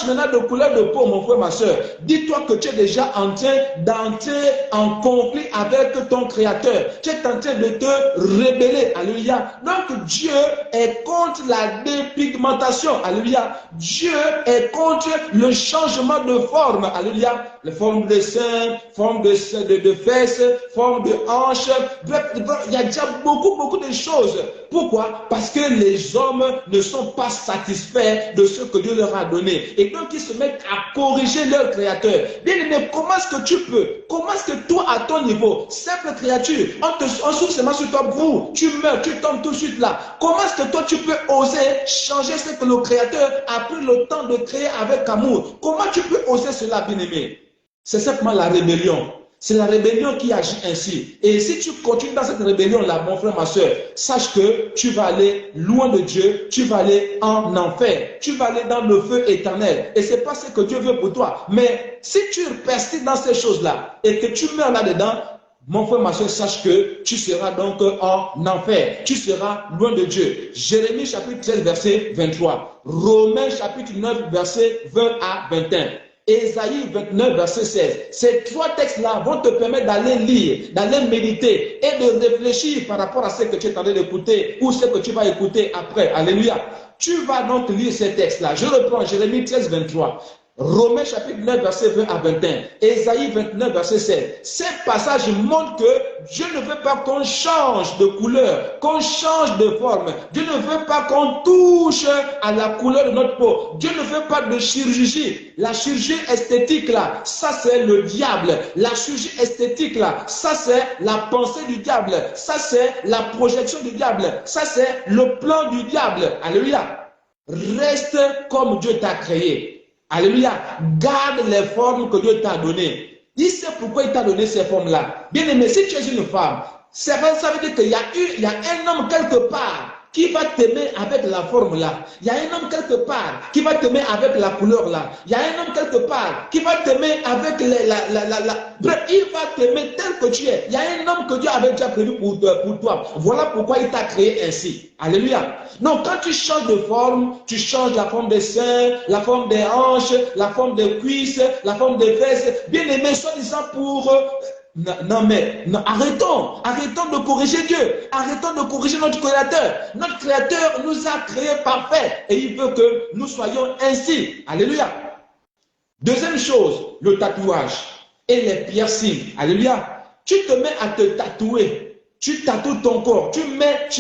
maintenant de couleur de peau, mon frère, ma soeur, dis-toi que tu es déjà en train d'entrer en conflit avec ton Créateur. Tu es en train de te rébeller. Alléluia. Donc, Dieu est contre la dépigmentation. Alléluia. Dieu est contre le changement de forme. Alléluia. La forme de sein, forme de fesses, forme de hanches. Bref, il y a déjà beaucoup de choses. Pourquoi? Parce que les hommes ne sont pas satisfaits de ce que Dieu leur a donné. Et donc, ils se mettent à corriger leur Créateur. Bien aimé, comment est-ce que tu peux? Comment est-ce que toi, à ton niveau, simple créature, on souffle seulement sur toi, tu meurs, tu tombes tout de suite là. Comment est-ce que toi, tu peux oser changer ce que le Créateur a pris le temps de créer avec amour? Comment tu peux oser cela, bien aimé? C'est simplement la rébellion. C'est la rébellion qui agit ainsi. Et si tu continues dans cette rébellion-là, mon frère, ma soeur, sache que tu vas aller loin de Dieu, tu vas aller en enfer, tu vas aller dans le feu éternel. Et ce n'est pas ce que Dieu veut pour toi. Mais si tu persistes dans ces choses-là et que tu meurs là-dedans, mon frère, ma soeur, sache que tu seras donc en enfer. Tu seras loin de Dieu. Jérémie chapitre 13, verset 23. Romains chapitre 9, verset 20 à 21. Ésaïe 29, verset 16. Ces trois textes-là vont te permettre d'aller lire, d'aller méditer et de réfléchir par rapport à ce que tu es en train d'écouter ou ce que tu vas écouter après. Alléluia. Tu vas donc lire ces textes-là. Je reprends Jérémie 13, 23. Romains chapitre 9, verset 20 à 21. Ésaïe 29, verset 16. Ces passages montrent que Dieu ne veut pas qu'on change de couleur, qu'on change de forme. Dieu ne veut pas qu'on touche à la couleur de notre peau. Dieu ne veut pas de chirurgie. La chirurgie esthétique là, ça c'est le diable. La chirurgie esthétique là, ça c'est la pensée du diable. Ça c'est la projection du diable. Ça c'est le plan du diable. Alléluia. Reste comme Dieu t'a créé. Alléluia. Garde les formes que Dieu t'a données. Il sait pourquoi il t'a donné ces formes-là. Bien aimé, si tu es une femme, ça veut dire qu'il y a un homme quelque part qui va t'aimer avec la forme là. Il y a un homme quelque part qui va t'aimer avec la couleur là. Il y a un homme quelque part qui va t'aimer avec bref, il va t'aimer tel que tu es. Il y a un homme que Dieu avait déjà prévu pour toi. Voilà pourquoi il t'a créé ainsi. Alléluia. Donc quand tu changes de forme, tu changes la forme des seins, la forme des hanches, la forme des cuisses, la forme des fesses. Bien aimé, soi-disant pour non, mais non, arrêtons de corriger Dieu, arrêtons de corriger notre Créateur. Notre Créateur nous a créés parfaits et il veut que nous soyons ainsi. Alléluia. Deuxième chose, le tatouage et les piercings. Alléluia. Tu te mets à te tatouer. Tu tatoues ton corps. Tu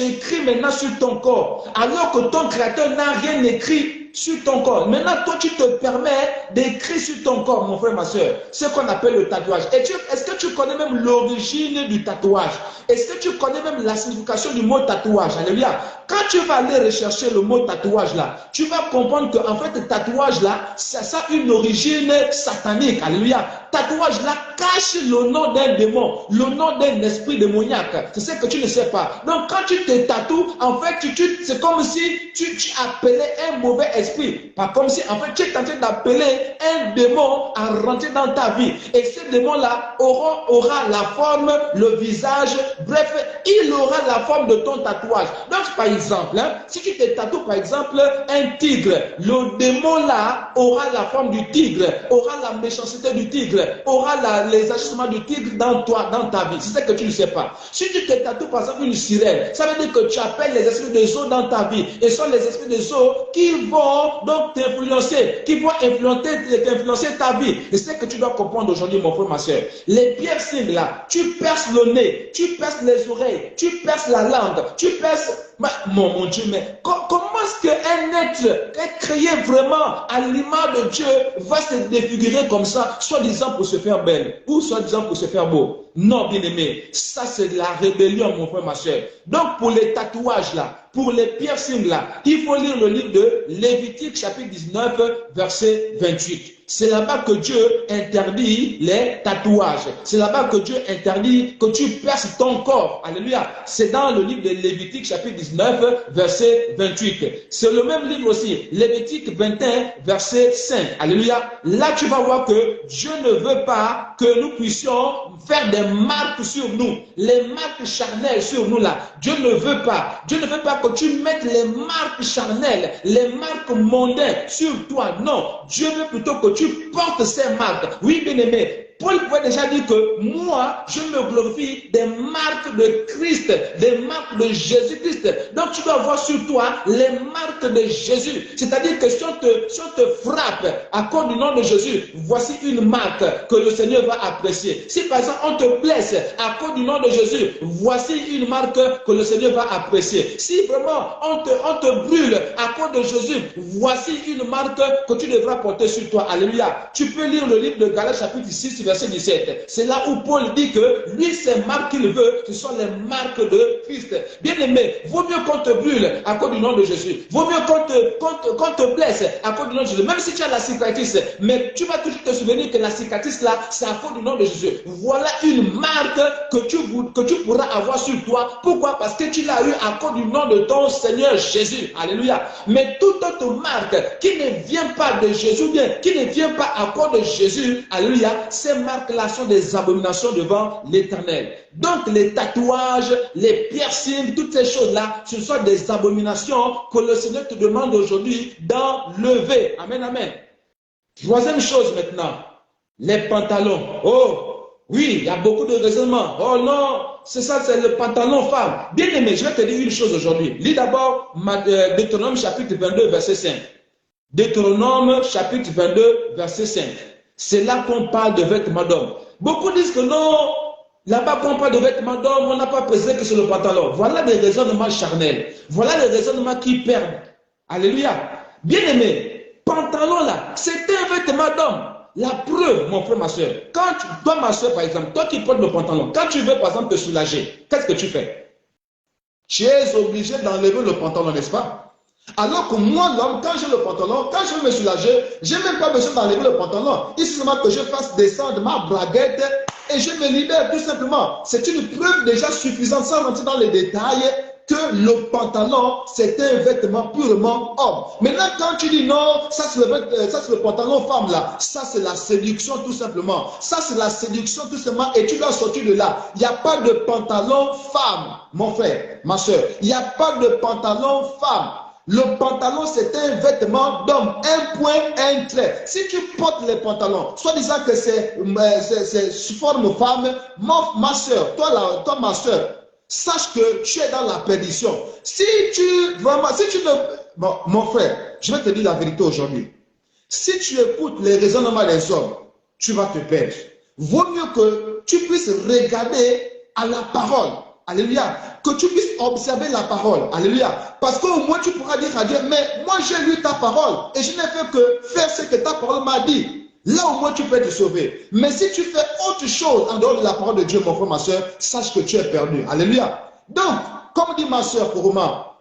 écris maintenant sur ton corps. Alors que ton Créateur n'a rien écrit sur ton corps. Maintenant, toi, tu te permets d'écrire sur ton corps, mon frère, ma soeur, ce qu'on appelle le tatouage. Est-ce que tu connais même l'origine du tatouage? Est-ce que tu connais même la signification du mot tatouage? Alléluia. Quand tu vas aller rechercher le mot tatouage là, tu vas comprendre qu'en fait, le tatouage là, ça a une origine satanique. Alléluia. Tatouage là cache le nom d'un démon, le nom d'un esprit démoniaque. C'est ce que tu ne sais pas. Donc, quand tu te tatoues, en fait, c'est comme si tu appelais un mauvais esprit. Pas comme si, en fait, tu es en train d'appeler un démon à rentrer dans ta vie. Et ce démon-là aura la forme, le visage, bref, il aura la forme de ton tatouage. Donc, par exemple, si tu te tatoues, par exemple, un tigre, le démon-là aura la forme du tigre, aura la méchanceté du tigre, aura les ajustements du tigre dans toi, dans ta vie. C'est ce que tu ne sais pas. Si tu te tatoues, par exemple, une sirène, ça veut dire que tu appelles les esprits des eaux dans ta vie. Et ce sont les esprits des eaux qui vont donc t'influencer, qui vont influencer ta vie. Et c'est ce que tu dois comprendre aujourd'hui, mon frère, ma soeur. Les piercings là, tu perces le nez, tu perces les oreilles, tu perces la langue, tu perces... Mon Dieu, mais comment est-ce qu'un être est créé vraiment à l'image de Dieu va se défigurer comme ça, soi-disant pour se faire belle, ou soi-disant pour se faire beau? Non, bien-aimé, ça c'est de la rébellion, mon frère, ma soeur. Donc pour les tatouages là, pour les piercings là, il faut lire le livre de Lévitique chapitre 19, verset 28. C'est là-bas que Dieu interdit les tatouages. C'est là-bas que Dieu interdit que tu perces ton corps. Alléluia. C'est dans le livre de Lévitique chapitre 19, verset 28. C'est le même livre aussi, Lévitique 21, verset 5. Alléluia. Là, tu vas voir que Dieu ne veut pas que nous puissions faire des marques sur nous. Les marques charnelles sur nous là. Dieu ne veut pas. Dieu ne veut pas que tu mettes les marques charnelles, les marques mondaines sur toi. Non. Dieu veut plutôt que tu portes ces marques. Oui, bien-aimé. Paul pouvait déjà dire que moi, je me glorifie des marques de Christ, des marques de Jésus-Christ. Donc, tu dois voir sur toi les marques de Jésus. C'est-à-dire que si on te frappe à cause du nom de Jésus, voici une marque que le Seigneur va apprécier. Si par exemple, on te blesse à cause du nom de Jésus, voici une marque que le Seigneur va apprécier. Si vraiment on te brûle à cause de Jésus, voici une marque que tu devras porter sur toi. Alléluia. Tu peux lire le livre de Galates chapitre 6, verset 17. C'est là où Paul dit que lui, ces marques qu'il veut, ce sont les marques de Christ. Bien aimé, vaut mieux qu'on te brûle à cause du nom de Jésus. Vaut mieux qu'on te blesse à cause du nom de Jésus. Même si tu as la cicatrice, mais tu vas toujours te souvenir que la cicatrice là, c'est à cause du nom de Jésus. Voilà une marque que tu pourras avoir sur toi. Pourquoi? Parce que tu l'as eu à cause du nom de ton Seigneur Jésus. Alléluia. Mais toute autre marque qui ne vient pas de Jésus, bien, qui ne vient pas à cause de Jésus, alléluia, ces marques-là sont des abominations devant l'Éternel. Donc les tatouages, les piercings, toutes ces choses-là, ce sont des abominations que le Seigneur te demande aujourd'hui d'enlever. Amen, amen. Troisième chose maintenant, les pantalons. Oh, oui, il y a beaucoup de raisonnements. Oh non, c'est ça, c'est le pantalon femme. Bien aimé, je vais te dire une chose aujourd'hui. Lis d'abord Deutéronome chapitre 22, verset 5. Deutéronome chapitre 22, verset 5. C'est là qu'on parle de vêtements d'homme. Beaucoup disent que non, là-bas qu'on parle de vêtements d'homme, on n'a pas pesé que sur le pantalon. Voilà des raisonnements charnels. Voilà les raisonnements qui perdent. Alléluia. Bien aimé, pantalon là, c'est un vêtement d'homme. La preuve, mon frère, ma soeur, quand toi, ma soeur, par exemple, toi qui portes le pantalon, quand tu veux, par exemple, te soulager, qu'est-ce que tu fais? Tu es obligé d'enlever le pantalon, n'est-ce pas? Alors que moi, l'homme, quand j'ai le pantalon, quand je veux me soulager, je n'ai même pas besoin d'enlever le pantalon. Il suffit seulement que je fasse descendre ma braguette et je me libère tout simplement. C'est une preuve déjà suffisante, sans rentrer dans les détails, que le pantalon, c'est un vêtement purement homme. Maintenant, quand tu dis non, ça c'est le pantalon femme là, ça c'est la séduction tout simplement. Ça c'est la séduction tout simplement et tu dois sortir de là. Il n'y a pas de pantalon femme, mon frère, ma soeur. Il n'y a pas de pantalon femme. Le pantalon, c'est un vêtement d'homme. Un point, un trait. Si tu portes les pantalons, soit disant que c'est sous forme femme, ma soeur, toi ma soeur, sache que tu es dans la perdition. Si tu ne... Bon, mon frère, je vais te dire la vérité aujourd'hui. Si tu écoutes les raisonnements des hommes, tu vas te perdre. Vaut mieux que tu puisses regarder à la parole. Alléluia. Que tu puisses observer la parole. Alléluia. Parce qu'au moins tu pourras dire à Dieu, mais moi j'ai lu ta parole et je n'ai fait que faire ce que ta parole m'a dit. Là au moins tu peux te sauver. Mais si tu fais autre chose en dehors de la parole de Dieu, mon frère, ma soeur, sache que tu es perdu. Alléluia. Donc, comme dit ma soeur Koroma,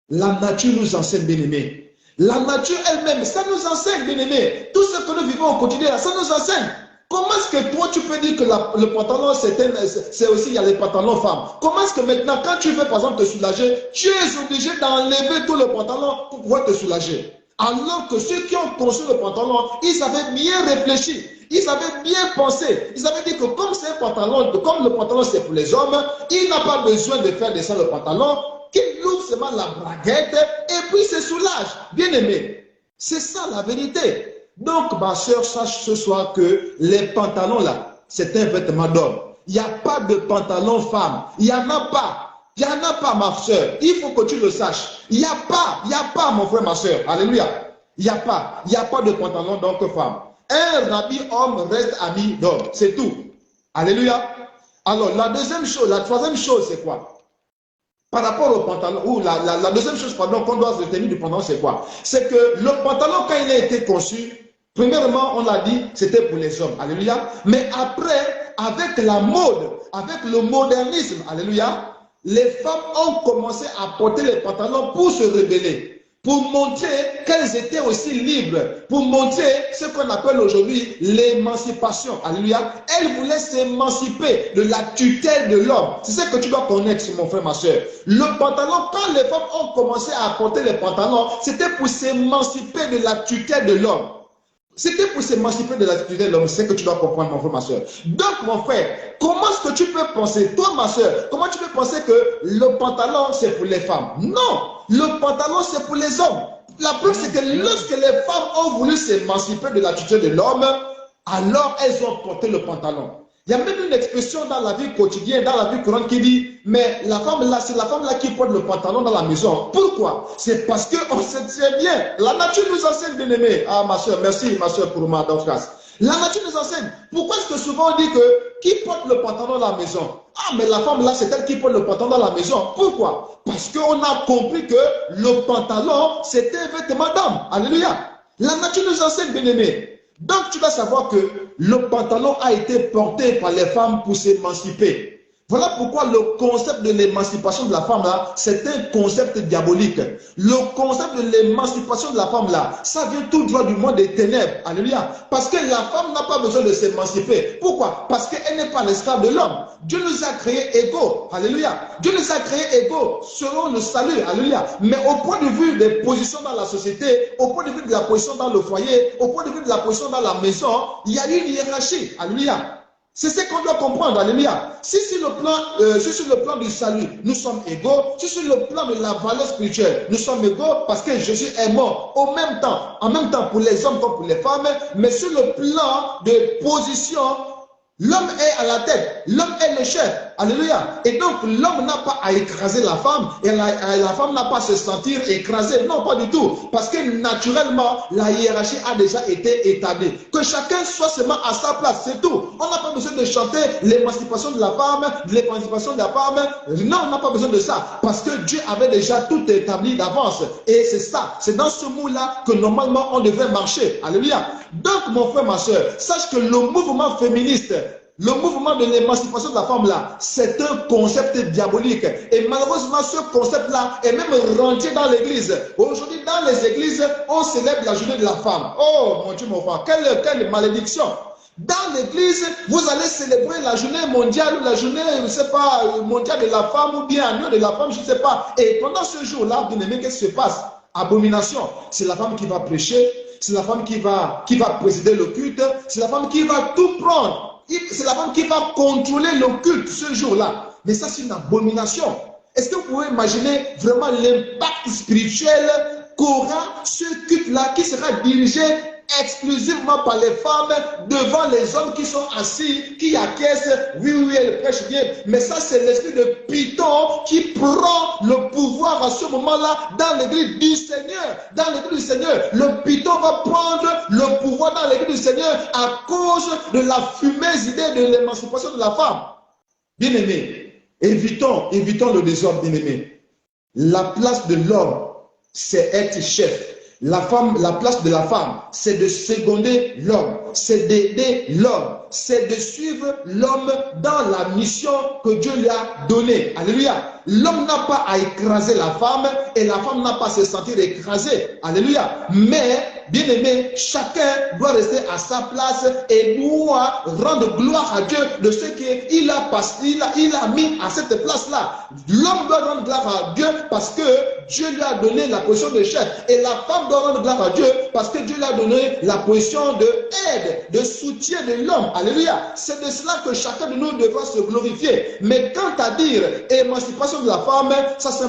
la nature nous enseigne, bien-aimés. La nature elle-même, ça nous enseigne, bien-aimés. Tout ce que nous vivons au quotidien, ça nous enseigne. Comment est-ce que toi tu peux dire que le pantalon c'est aussi, il y a les pantalons femmes. Comment est-ce que maintenant quand tu veux par exemple te soulager, tu es obligé d'enlever tout le pantalon pour pouvoir te soulager. Alors que ceux qui ont conçu le pantalon, ils avaient bien réfléchi, ils avaient bien pensé, ils avaient dit que comme c'est un pantalon, comme le pantalon c'est pour les hommes, il n'a pas besoin de faire descendre le pantalon, qu'il ouvre seulement la braguette et puis se soulage. Bien aimé, c'est ça la vérité. Donc, ma soeur, sache ce soir que les pantalons là, c'est un vêtement d'homme. Il n'y a pas de pantalon femme. Il n'y en a pas. Il n'y en a pas, ma soeur. Il faut que tu le saches. Il n'y a pas, mon frère, ma soeur. Alléluia. Il n'y a pas de pantalon donc femme. Un rabbi homme reste ami d'homme. C'est tout. Alléluia. Alors, la troisième chose, c'est quoi? Par rapport au pantalon, ou la deuxième chose, pardon, qu'on doit se tenir du pantalon, c'est quoi? C'est que le pantalon, quand il a été conçu, premièrement, on l'a dit, c'était pour les hommes. Alléluia. Mais après, avec la mode, avec le modernisme, alléluia, les femmes ont commencé à porter les pantalons pour se rebeller, pour montrer qu'elles étaient aussi libres, pour montrer ce qu'on appelle aujourd'hui l'émancipation. Alléluia. Elles voulaient s'émanciper de la tutelle de l'homme. C'est ce que tu dois connaître, mon frère, ma soeur. Le pantalon, quand les femmes ont commencé à porter les pantalons, c'était pour s'émanciper de la tutelle de l'homme. C'était pour s'émanciper de la tutelle de l'homme. C'est ce que tu dois comprendre, mon frère, ma soeur. Donc, mon frère, comment est-ce que tu peux penser, toi, ma soeur, comment tu peux penser que le pantalon, c'est pour les femmes? Non, le pantalon, c'est pour les hommes. La preuve, c'est que lorsque les femmes ont voulu s'émanciper de la tutelle de l'homme, alors elles ont porté le pantalon. Il y a même une expression dans la vie quotidienne, dans la vie courante qui dit, mais la femme là, c'est la femme là qui porte le pantalon dans la maison. Pourquoi? C'est parce qu'on sait très bien. La nature nous enseigne, bien aimé. Ah, ma soeur, merci, ma soeur, pour ma phrase. La nature nous enseigne. Pourquoi est-ce que souvent on dit que qui porte le pantalon dans la maison? Ah, mais la femme là, c'est elle qui porte le pantalon dans la maison. Pourquoi? Parce qu'on a compris que le pantalon, c'est un vêtement d'homme. Alléluia. La nature nous enseigne, bien aimé. Donc, tu dois savoir que le pantalon a été porté par les femmes pour s'émanciper. Voilà pourquoi le concept de l'émancipation de la femme là, c'est un concept diabolique. Le concept de l'émancipation de la femme là, ça vient tout droit du monde des ténèbres. Alléluia. Parce que la femme n'a pas besoin de s'émanciper. Pourquoi? Parce qu'elle n'est pas l'esclave de l'homme. Dieu nous a créés égaux. Alléluia. Dieu nous a créés égaux selon le salut. Alléluia. Mais au point de vue des positions dans la société, au point de vue de la position dans le foyer, au point de vue de la position dans la maison, il y a une hiérarchie. Alléluia. C'est ce qu'on doit comprendre, alléluia. Si sur le plan du salut, nous sommes égaux, si sur le plan de la valeur spirituelle, nous sommes égaux parce que Jésus est mort en même temps pour les hommes comme pour les femmes, mais sur le plan de position, l'homme est à la tête, l'homme est le chef, alléluia. Et donc l'homme n'a pas à écraser la femme et la femme n'a pas à se sentir écrasée, non pas du tout. Parce que naturellement, la hiérarchie a déjà été établie. Que chacun soit seulement à sa place, c'est tout. On n'a pas besoin de chanter l'émancipation de la femme, l'émancipation de la femme. Non, on n'a pas besoin de ça. Parce que Dieu avait déjà tout établi d'avance. Et c'est ça, c'est dans ce mot-là que normalement on devrait marcher, alléluia. Donc mon frère, ma soeur, sache que le mouvement féministe, le mouvement de l'émancipation de la femme là, c'est un concept diabolique. Et malheureusement, ce concept-là est même rentré dans l'église. Aujourd'hui, dans les églises, on célèbre la journée de la femme. Oh mon Dieu, mon frère, quelle malédiction! Dans l'église, vous allez célébrer la journée mondiale ou la journée, je ne sais pas, mondiale de la femme ou bien annuelle de la femme, je ne sais pas. Et pendant ce jour-là, bien aimé, qu'est-ce qui se passe? Abomination. C'est la femme qui va prêcher, c'est la femme qui va présider le culte, c'est la femme qui va tout prendre. C'est la femme qui va contrôler le culte ce jour-là. Mais ça, c'est une abomination. Est-ce que vous pouvez imaginer vraiment l'impact spirituel qu'aura ce culte-là qui sera dirigé exclusivement par les femmes devant les hommes qui sont assis, qui acquiescent, oui, oui, elle prêche bien. Mais ça, c'est l'esprit de Python qui prend le pouvoir à ce moment-là dans l'église du Seigneur. Dans l'église du Seigneur, le Python va prendre le pouvoir dans l'église du Seigneur à cause de la fumeuse idée de l'émancipation de la femme. Bien-aimés, évitons le désordre, bien-aimés. La place de l'homme, c'est être chef. La place de la femme, c'est de seconder l'homme, c'est d'aider l'homme, c'est de suivre l'homme dans la mission que Dieu lui a donnée. Alléluia. L'homme n'a pas à écraser la femme et la femme n'a pas à se sentir écrasée. Alléluia. Mais, bien aimé, chacun doit rester à sa place et doit rendre gloire à Dieu de ce qu'il a mis à cette place-là. L'homme doit rendre gloire à Dieu parce que Dieu lui a donné la position de chef. Et la femme doit rendre gloire à Dieu parce que Dieu lui a donné la position de aide, de soutien de l'homme. Alléluia. C'est de cela que chacun de nous devra se glorifier. Mais quant à dire émancipation de la femme, ça c'est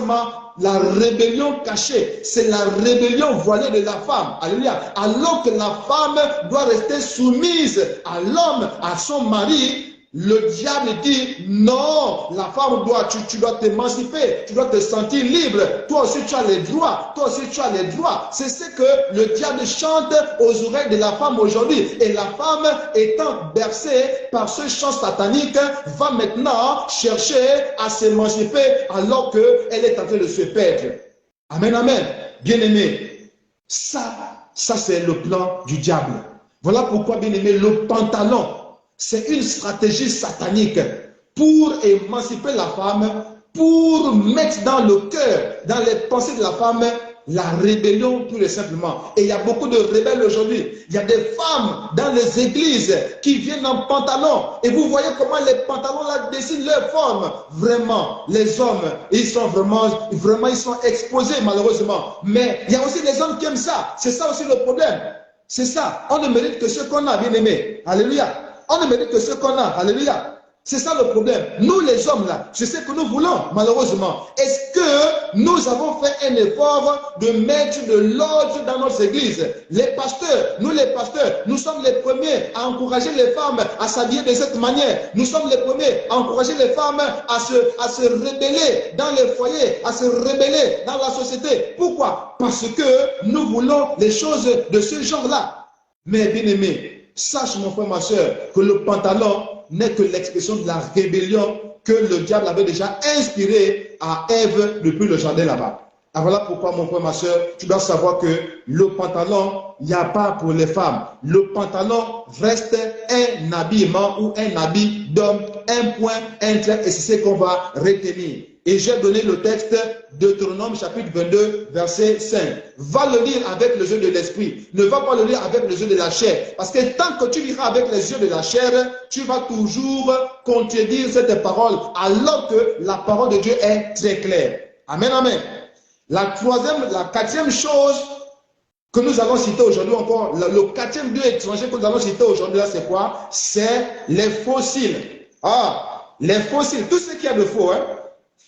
la rébellion cachée. C'est la rébellion voilée de la femme. Alléluia. Alors que la femme doit rester soumise à l'homme, à son mari, le diable dit non, la femme tu dois t'émanciper, tu dois te sentir libre, toi aussi tu as les droits, toi aussi tu as les droits. C'est ce que le diable chante aux oreilles de la femme aujourd'hui. Et la femme, étant bercée par ce chant satanique, va maintenant chercher à s'émanciper alors qu'elle est en train de se perdre. Amen, amen. Bien-aimé, ça c'est le plan du diable. Voilà pourquoi, bien-aimé, le pantalon, c'est une stratégie satanique pour émanciper la femme, pour mettre dans le cœur, dans les pensées de la femme, la rébellion pure et simplement. Et il y a beaucoup de rebelles aujourd'hui. Il y a des femmes dans les églises qui viennent en pantalon. Et vous voyez comment les pantalons là dessinent leur forme. Vraiment, les hommes, ils sont vraiment ils sont exposés malheureusement. Mais il y a aussi les hommes qui aiment ça. C'est ça aussi le problème. C'est ça. On ne mérite que ce qu'on a, bien aimé. Alléluia. On ne mérite que ce qu'on a. Alléluia. C'est ça le problème. Nous les hommes là, c'est ce que nous voulons malheureusement. Est-ce que nous avons fait un effort de mettre de l'ordre dans notre église? Les pasteurs, nous sommes les premiers à encourager les femmes à s'habiller de cette manière. Nous sommes les premiers à encourager les femmes à se rebeller dans les foyers, à se rebeller dans la société. Pourquoi? Parce que nous voulons les choses de ce genre-là. Mais bien aimé, sache mon frère, ma soeur, que le pantalon n'est que l'expression de la rébellion que le diable avait déjà inspirée à Ève depuis le jardin là-bas. Ah, voilà pourquoi, mon frère, ma soeur, tu dois savoir que le pantalon, il n'y a pas pour les femmes. Le pantalon reste un habillement ou un habit d'homme, un point, un trait, et c'est ce qu'on va retenir. Et j'ai donné le texte de Deutéronome chapitre 22, verset 5. Va le lire avec les yeux de l'esprit. Ne va pas le lire avec les yeux de la chair. Parce que tant que tu liras avec les yeux de la chair, tu vas toujours contredire cette parole, alors que la parole de Dieu est très claire. Amen, amen. La quatrième chose que nous allons citer aujourd'hui encore, le quatrième lieu étranger que nous allons citer aujourd'hui, c'est quoi? C'est les fossiles. Ah, les fossiles, tout ce qu'il y a de faux, hein?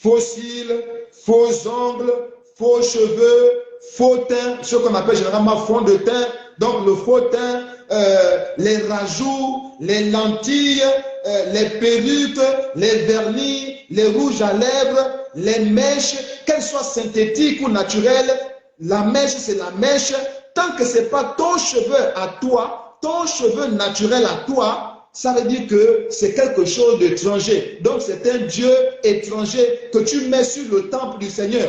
Fossiles, faux ongles, faux cheveux, faux teint, ce qu'on appelle généralement fond de teint. Donc le faux teint, les rajouts, les lentilles, les perruques, les vernis, les rouges à lèvres, les mèches, qu'elles soient synthétiques ou naturelles. La mèche, c'est la mèche. Tant que ce n'est pas ton cheveu à toi, ton cheveu naturel à toi, ça veut dire que c'est quelque chose d'étranger. Donc c'est un Dieu étranger que tu mets sur le temple du Seigneur.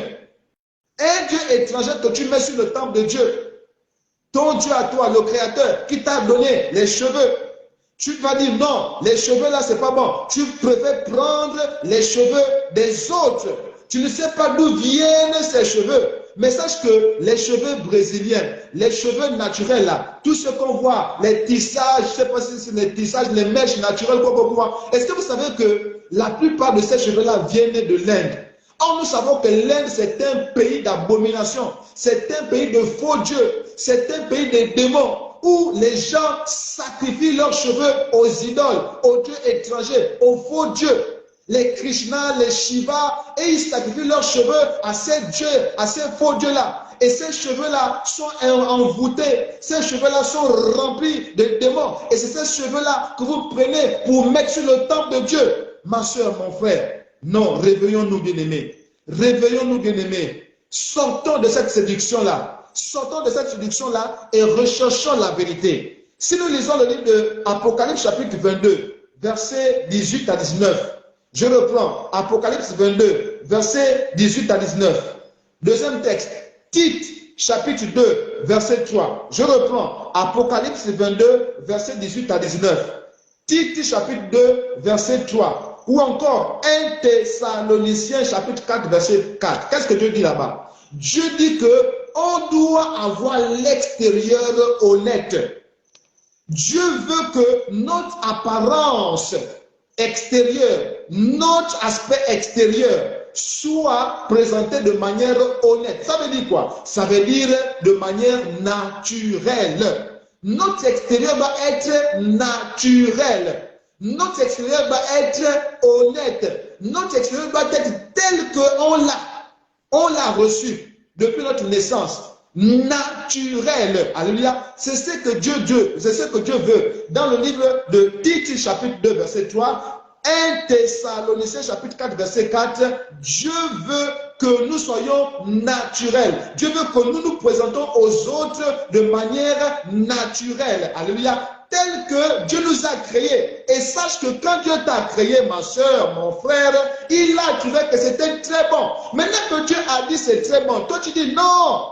Un Dieu étranger que tu mets sur le temple de Dieu. Ton Dieu à toi, le Créateur, qui t'a donné les cheveux. Tu vas dire non, les cheveux là c'est pas bon. Tu préfères prendre les cheveux des autres. Tu ne sais pas d'où viennent ces cheveux. Mais sache que les cheveux brésiliens, les cheveux naturels là, tout ce qu'on voit, les tissages, je ne sais pas si c'est les tissages, les mèches naturelles qu'on voit. Est-ce que vous savez que la plupart de ces cheveux-là viennent de l'Inde? Or, nous savons que l'Inde, c'est un pays d'abomination. C'est un pays de faux dieux. C'est un pays de démons où les gens sacrifient leurs cheveux aux idoles, aux dieux étrangers, aux faux dieux. les Krishna, les Shiva, et ils sacrifient leurs cheveux à ces dieux, à ces faux dieux-là. Et ces cheveux-là sont envoûtés, ces cheveux-là sont remplis de démons. Et c'est ces cheveux-là que vous prenez pour mettre sur le temple de Dieu. Ma soeur, mon frère, non, réveillons-nous bien-aimés. Réveillons-nous bien-aimés. Sortons de cette séduction-là. Sortons de cette séduction-là et recherchons la vérité. Si nous lisons le livre de Apocalypse chapitre 22, versets 18 à 19. Je reprends Apocalypse 22, versets 18 à 19. Deuxième texte, Tite chapitre 2, verset 3. Je reprends Apocalypse 22, versets 18 à 19. Tite chapitre 2, verset 3. Ou encore 1 Thessaloniciens chapitre 4, verset 4. Qu'est-ce que Dieu dit là-bas? Dieu dit que on doit avoir l'extérieur honnête. Dieu veut que notre apparence extérieure, notre aspect extérieur soit présenté de manière honnête. Ça veut dire quoi? Ça veut dire de manière naturelle. Notre extérieur va être naturel. Notre extérieur va être honnête. Notre extérieur va être tel qu'on l'a reçu depuis notre naissance. Naturel. Alléluia. C'est ce que Dieu veut. Dans le livre de Tite, chapitre 2, verset 3, 1 Thessaloniciens, chapitre 4, verset 4, Dieu veut que nous soyons naturels. Dieu veut que nous nous présentons aux autres de manière naturelle. Alléluia. Tel que Dieu nous a créés. Et sache que quand Dieu t'a créé, ma soeur, mon frère, il a trouvé que c'était très bon. Maintenant que Dieu a dit c'est très bon, toi tu dis non.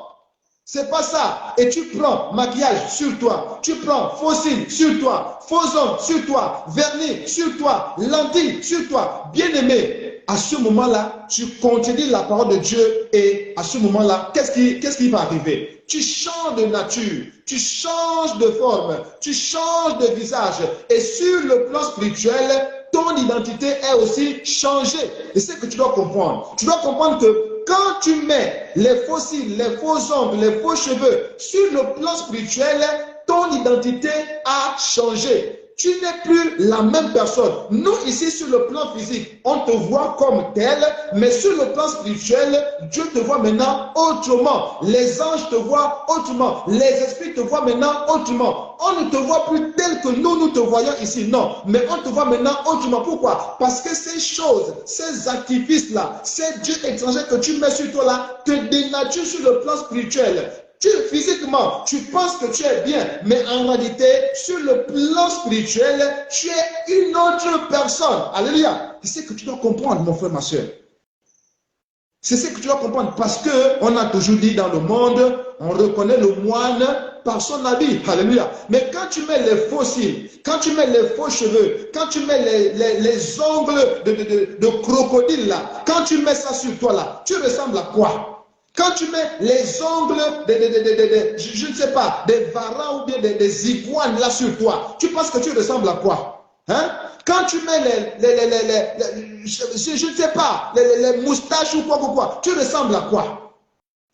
C'est pas ça. Et tu prends maquillage sur toi, tu prends faux cils sur toi, faux ongles sur toi, vernis sur toi, lentilles sur toi. Bien-aimé, à ce moment-là, tu contredis la parole de Dieu et à ce moment-là, qu'est-ce qui va arriver? Tu changes de nature, tu changes de forme, tu changes de visage. Et sur le plan spirituel, ton identité est aussi changée. Et c'est ce que tu dois comprendre. Tu dois comprendre que quand tu mets les faux cils, les faux ongles, les faux cheveux sur le plan spirituel, ton identité a changé. Tu n'es plus la même personne. Nous, ici, sur le plan physique, on te voit comme tel, mais sur le plan spirituel, Dieu te voit maintenant autrement. Les anges te voient autrement. Les esprits te voient maintenant autrement. On ne te voit plus tel que nous te voyons ici. Non, mais on te voit maintenant autrement. Pourquoi? Parce que ces choses, ces artifices-là, ces dieux étrangers que tu mets sur toi là, te dénaturent sur le plan spirituel. Physiquement, tu penses que tu es bien, mais en réalité, sur le plan spirituel, tu es une autre personne. Alléluia. C'est ce que tu dois comprendre, mon frère, ma soeur. C'est ce que tu dois comprendre parce qu'on a toujours dit dans le monde, on reconnaît le moine par son habit. Alléluia. Mais quand tu mets les faux cils, quand tu mets les faux cheveux, quand tu mets les ongles de crocodile là, quand tu mets ça sur toi là, tu ressembles à quoi? Quand tu mets les ongles je ne sais pas, des varans ou bien des iguanes là sur toi, tu penses que tu ressembles à quoi? Hein? Quand tu mets je ne sais pas, les moustaches ou quoi, tu ressembles à quoi?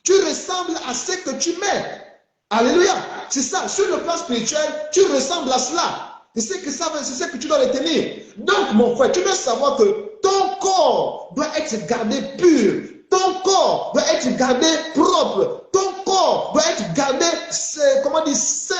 Tu ressembles à ce que tu mets. Alléluia. C'est ça. Sur le plan spirituel, tu ressembles à cela. C'est ce que tu dois retenir. Donc, mon frère, tu dois savoir que ton corps doit être gardé pur. Ton corps doit être gardé propre. Ton corps doit être gardé, sain.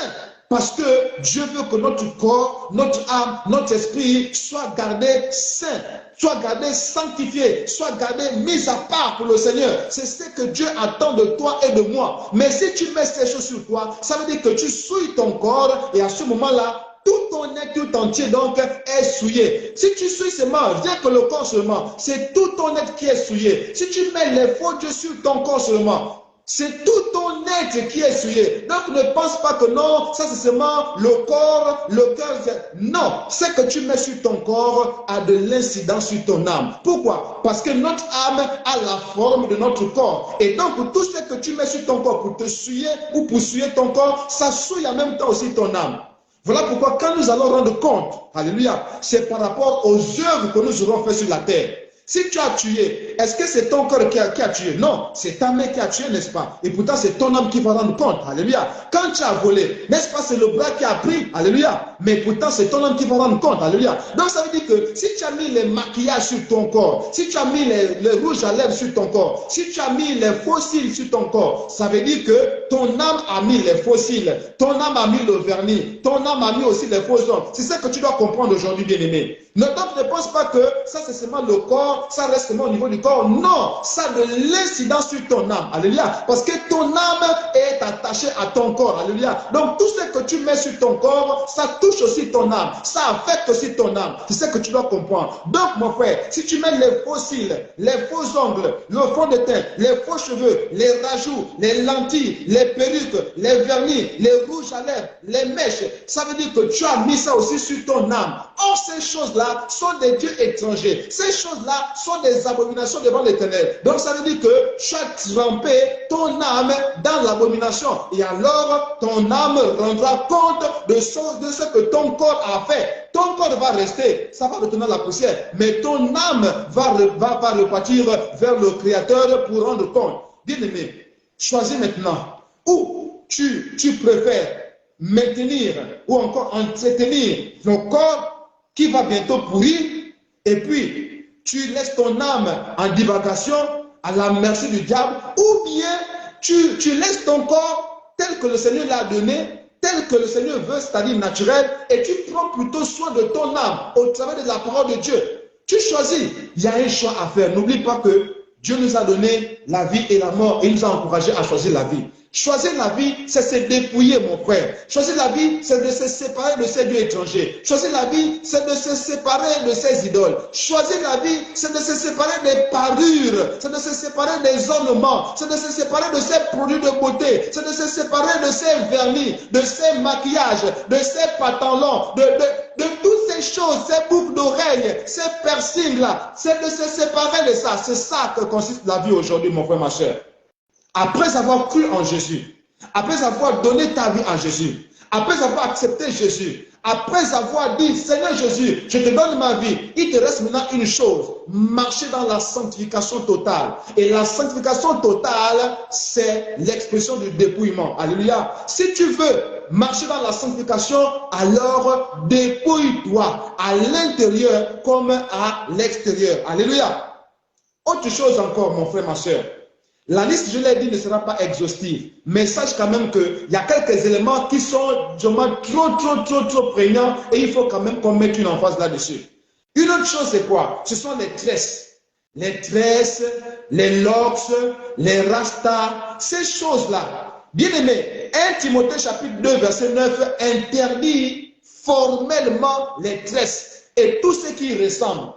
Parce que Dieu veut que notre corps, notre âme, notre esprit soit gardé sain, soit gardé sanctifié, soit gardé mis à part pour le Seigneur. C'est ce que Dieu attend de toi et de moi. Mais si tu mets ces choses sur toi, ça veut dire que tu souilles ton corps et à ce moment-là, tout ton être tout entier donc est souillé. Si tu souilles seulement, rien que le corps seulement, c'est tout ton être qui est souillé. Si tu mets les faux dieux sur ton corps seulement, c'est tout ton être qui est souillé. Donc ne pense pas que non, ça c'est seulement le corps, le cœur. Non, ce que tu mets sur ton corps a de l'incidence sur ton âme. Pourquoi? Parce que notre âme a la forme de notre corps. Et donc tout ce que tu mets sur ton corps pour te souiller ou pour souiller ton corps, ça souille en même temps aussi ton âme. Voilà pourquoi quand nous allons rendre compte, alléluia, c'est par rapport aux œuvres que nous aurons faites sur la terre. Si tu as tué, est-ce que c'est ton corps qui a tué? Non, c'est ta main qui a tué, n'est-ce pas? Et pourtant, c'est ton âme qui va rendre compte. Alléluia. Quand tu as volé, n'est-ce pas? C'est le bras qui a pris. Alléluia. Mais pourtant, c'est ton âme qui va rendre compte. Alléluia. Donc, ça veut dire que si tu as mis les maquillages sur ton corps, si tu as mis les rouges à lèvres sur ton corps, si tu as mis les fossiles sur ton corps, ça veut dire que ton âme a mis les fossiles, ton âme a mis le vernis, ton âme a mis aussi les faux hommes. C'est ça que tu dois comprendre aujourd'hui, bien-aimé. Ne pense pas que ça c'est seulement le corps, ça reste seulement au niveau du corps. Non, ça a de l'incidence sur ton âme. Alléluia. Parce que ton âme est attachée à ton corps. Alléluia. Donc tout ce que tu mets sur ton corps, ça touche aussi ton âme. Ça affecte aussi ton âme. C'est ce que tu dois comprendre. Donc mon frère, si tu mets les faux cils, les faux ongles, le fond de teint, les faux cheveux, les rajouts, les lentilles, les perruques, les vernis, les rouges à lèvres, les mèches, ça veut dire que tu as mis ça aussi sur ton âme. Or ces choses-là sont des dieux étrangers. Ces choses-là sont des abominations devant l'Éternel. Donc ça veut dire que tu as trempé ton âme dans l'abomination. Et alors ton âme rendra compte de ce que ton corps a fait. Ton corps va rester, ça va retourner à la poussière. Mais ton âme va repartir vers le Créateur pour rendre compte. Bien-aimé, choisis maintenant où tu préfères maintenir ou encore entretenir ton corps qui va bientôt pourrir, et puis tu laisses ton âme en divagation à la merci du diable, ou bien tu laisses ton corps tel que le Seigneur l'a donné, tel que le Seigneur veut, c'est-à-dire naturel, et tu prends plutôt soin de ton âme au travers de la parole de Dieu. Tu choisis, il y a un choix à faire. N'oublie pas que Dieu nous a donné la vie et la mort, et il nous a encouragé à choisir la vie. Choisir la vie, c'est se dépouiller, mon frère. Choisir la vie, c'est de se séparer de ces dieux étrangers. Choisir la vie, c'est de se séparer de ces idoles. Choisir la vie, c'est de se séparer des parures, c'est de se séparer des ornements, c'est de se séparer de ces produits de beauté, c'est de se séparer de ces vernis, de ces maquillages, de ces pantalons, de toutes ces choses, ces boucles d'oreilles, ces piercings-là. C'est de se séparer de ça. C'est ça que consiste la vie aujourd'hui, mon frère, ma chère. Après avoir cru en Jésus, après avoir donné ta vie à Jésus, après avoir accepté Jésus, après avoir dit, Seigneur Jésus, je te donne ma vie, il te reste maintenant une chose, marcher dans la sanctification totale. Et la sanctification totale, c'est l'expression du dépouillement. Alléluia. Si tu veux marcher dans la sanctification, alors dépouille-toi à l'intérieur comme à l'extérieur. Alléluia. Autre chose encore, mon frère, ma soeur. La liste, je l'ai dit, ne sera pas exhaustive. Mais sache quand même qu'il y a quelques éléments qui sont trop prégnants et il faut quand même qu'on mette une emphase là-dessus. Une autre chose, c'est quoi? Ce sont les tresses. Les tresses, les locks, les rastas, ces choses-là. Bien aimé, 1 Timothée chapitre 2, verset 9 interdit formellement les tresses et tout ce qui y ressemble.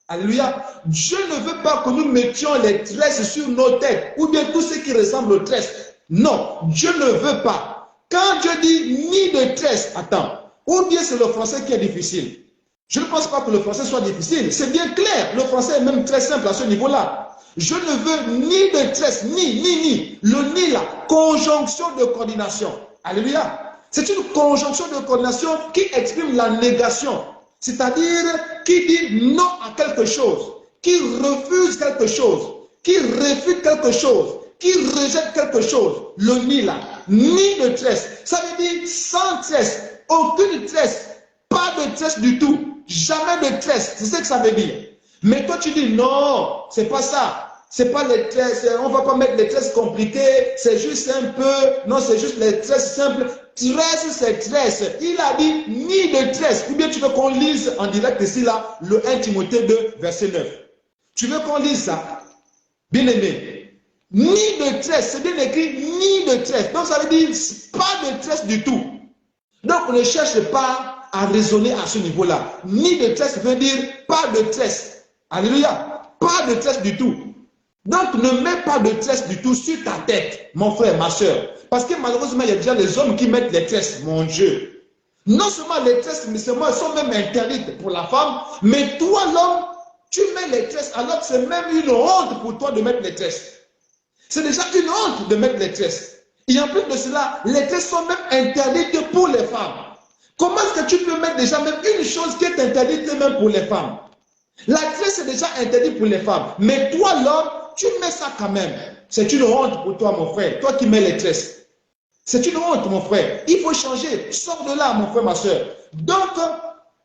Alléluia. Dieu ne veut pas que nous mettions les tresses sur nos têtes ou bien tout ce qui ressemble aux tresses. Non, Dieu ne veut pas. Quand Dieu dit ni de tresses, attends, ou bien c'est le français qui est difficile. Je ne pense pas que le français soit difficile. C'est bien clair. Le français est même très simple à ce niveau-là. Je ne veux ni de tresses, ni. Le ni là, conjonction de coordination. Alléluia. C'est une conjonction de coordination qui exprime la négation. C'est-à-dire qui dit non à quelque chose, qui refuse quelque chose, qui réfute quelque chose, qui rejette quelque chose. Le ni là, ni de tresse. Ça veut dire sans tresse, aucune tresse, pas de tresse du tout, jamais de tresse. C'est ce que ça veut dire. Mais toi tu dis non, c'est pas ça. C'est pas les tresses, on va pas mettre les tresses compliquées, c'est juste un peu, non, c'est juste les tresses simples. Tresse, c'est tresse. Il a dit ni de tresse. Ou bien tu veux qu'on lise en direct ici, là, le 1 Timothée 2, verset 9. Tu veux qu'on lise ça? Bien aimé. Ni de tresse, c'est bien écrit ni de tresse. Donc ça veut dire pas de tresse du tout. Donc ne cherche pas à raisonner à ce niveau-là. Ni de tresse veut dire pas de tresse. Alléluia. Pas de tresse du tout. Donc ne mets pas de tresse du tout sur ta tête, mon frère, ma soeur. Parce que malheureusement, il y a déjà les hommes qui mettent les tresses, mon Dieu. Non seulement les tresses, mais elles sont même interdites pour la femme, mais toi, l'homme, tu mets les tresses, alors que c'est même une honte pour toi de mettre les tresses. C'est déjà une honte de mettre les tresses. Et en plus de cela, les tresses sont même interdites pour les femmes. Comment est-ce que tu peux mettre déjà même une chose qui est interdite même pour les femmes? La tresse est déjà interdite pour les femmes. Mais toi, l'homme, tu mets ça quand même. C'est une honte pour toi, mon frère. Toi qui mets les tresses. C'est une honte, mon frère. Il faut changer. Sors de là, mon frère, ma soeur. Donc,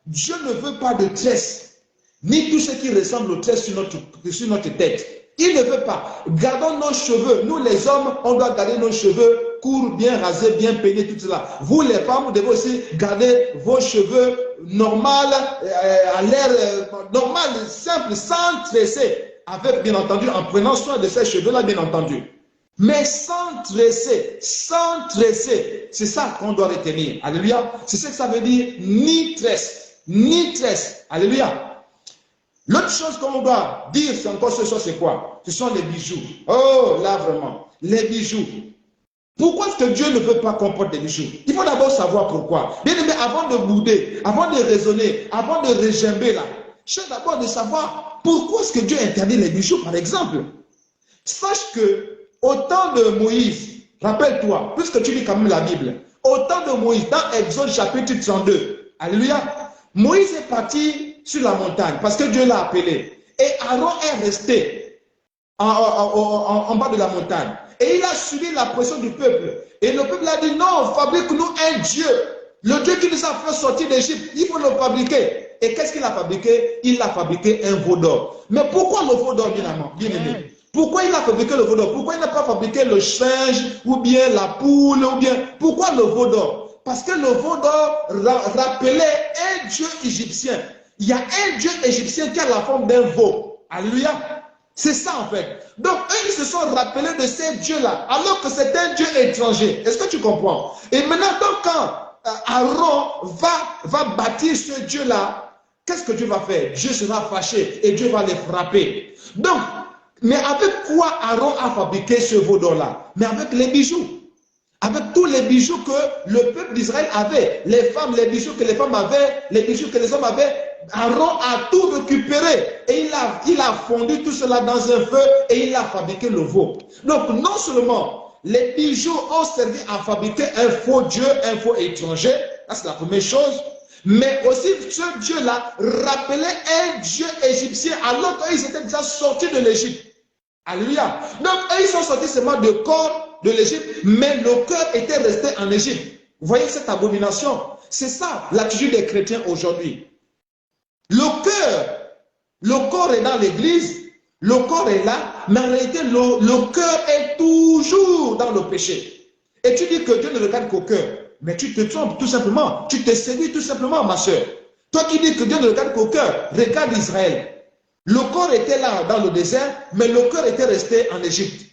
Dieu ne veut pas de tresse, ni tout ce qui ressemble aux tresses sur notre tête. Il ne veut pas. Gardons nos cheveux. Nous, les hommes, on doit garder nos cheveux courts, bien rasés, bien peignés, tout cela. Vous, les femmes, vous devez aussi garder vos cheveux normaux, à l'air normal, simple, sans tresser. Avec, bien entendu, en prenant soin de ces cheveux-là, bien entendu. Mais sans tresser, c'est ça qu'on doit retenir. Alléluia. C'est ce que ça veut dire, ni tresse, ni tresse. Alléluia. L'autre chose qu'on doit dire, c'est encore ce soir, c'est quoi? Ce sont les bijoux. Oh, là vraiment, les bijoux. Pourquoi est-ce que Dieu ne veut pas qu'on porte des bijoux? Il faut d'abord savoir pourquoi. Bien aimé, avant de bouder, avant de raisonner, avant de régimber là, cherche d'abord de savoir pourquoi est-ce que Dieu interdit les bijoux, par exemple. Sache que au temps de Moïse, rappelle-toi, puisque tu lis quand même la Bible, au temps de Moïse, dans Exode chapitre 32, alléluia, Moïse est parti sur la montagne parce que Dieu l'a appelé. Et Aaron est resté en bas de la montagne. Et il a subi la pression du peuple. Et le peuple a dit, non, fabrique-nous un Dieu. Le Dieu qui nous a fait sortir d'Égypte, il faut le fabriquer. Et qu'est-ce qu'il a fabriqué? Il a fabriqué un veau d'or. Mais pourquoi le veau d'or, bien aimé? Pourquoi il a fabriqué le veau d'or? Pourquoi il n'a pas fabriqué le singe ou bien la poule ou bien... Pourquoi le veau d'or? Parce que le veau d'or rappelait un dieu égyptien. Il y a un dieu égyptien qui a la forme d'un veau. Alléluia. C'est ça en fait. Donc eux, ils se sont rappelés de ces dieux-là, alors que c'est un dieu étranger. Est-ce que tu comprends? Et maintenant, donc, quand Aaron va bâtir ce dieu-là, qu'est-ce que Dieu va faire? Dieu sera fâché et Dieu va les frapper. Donc, mais avec quoi Aaron a fabriqué ce veau d'or-là? Mais avec les bijoux. Avec tous les bijoux que le peuple d'Israël avait. Les femmes, les bijoux que les femmes avaient, les bijoux que les hommes avaient. Aaron a tout récupéré. Et il a fondu tout cela dans un feu et il a fabriqué le veau. Donc non seulement les bijoux ont servi à fabriquer un faux Dieu, un faux étranger. Ça c'est la première chose. Mais aussi ce Dieu-là rappelait un Dieu égyptien alors qu'ils étaient déjà sortis de l'Égypte. Alléluia. Donc, eux, ils sont sortis seulement de corps de l'Égypte, mais le cœur était resté en Égypte. Vous voyez cette abomination? C'est ça l'attitude des chrétiens aujourd'hui. Le corps est dans l'église, le corps est là, mais en réalité, le cœur est toujours dans le péché. Et tu dis que Dieu ne regarde qu'au cœur, mais tu te trompes tout simplement, tu te séduis tout simplement, ma soeur. Toi qui dis que Dieu ne regarde qu'au cœur, regarde Israël. Le corps était là dans le désert, mais le cœur était resté en Égypte.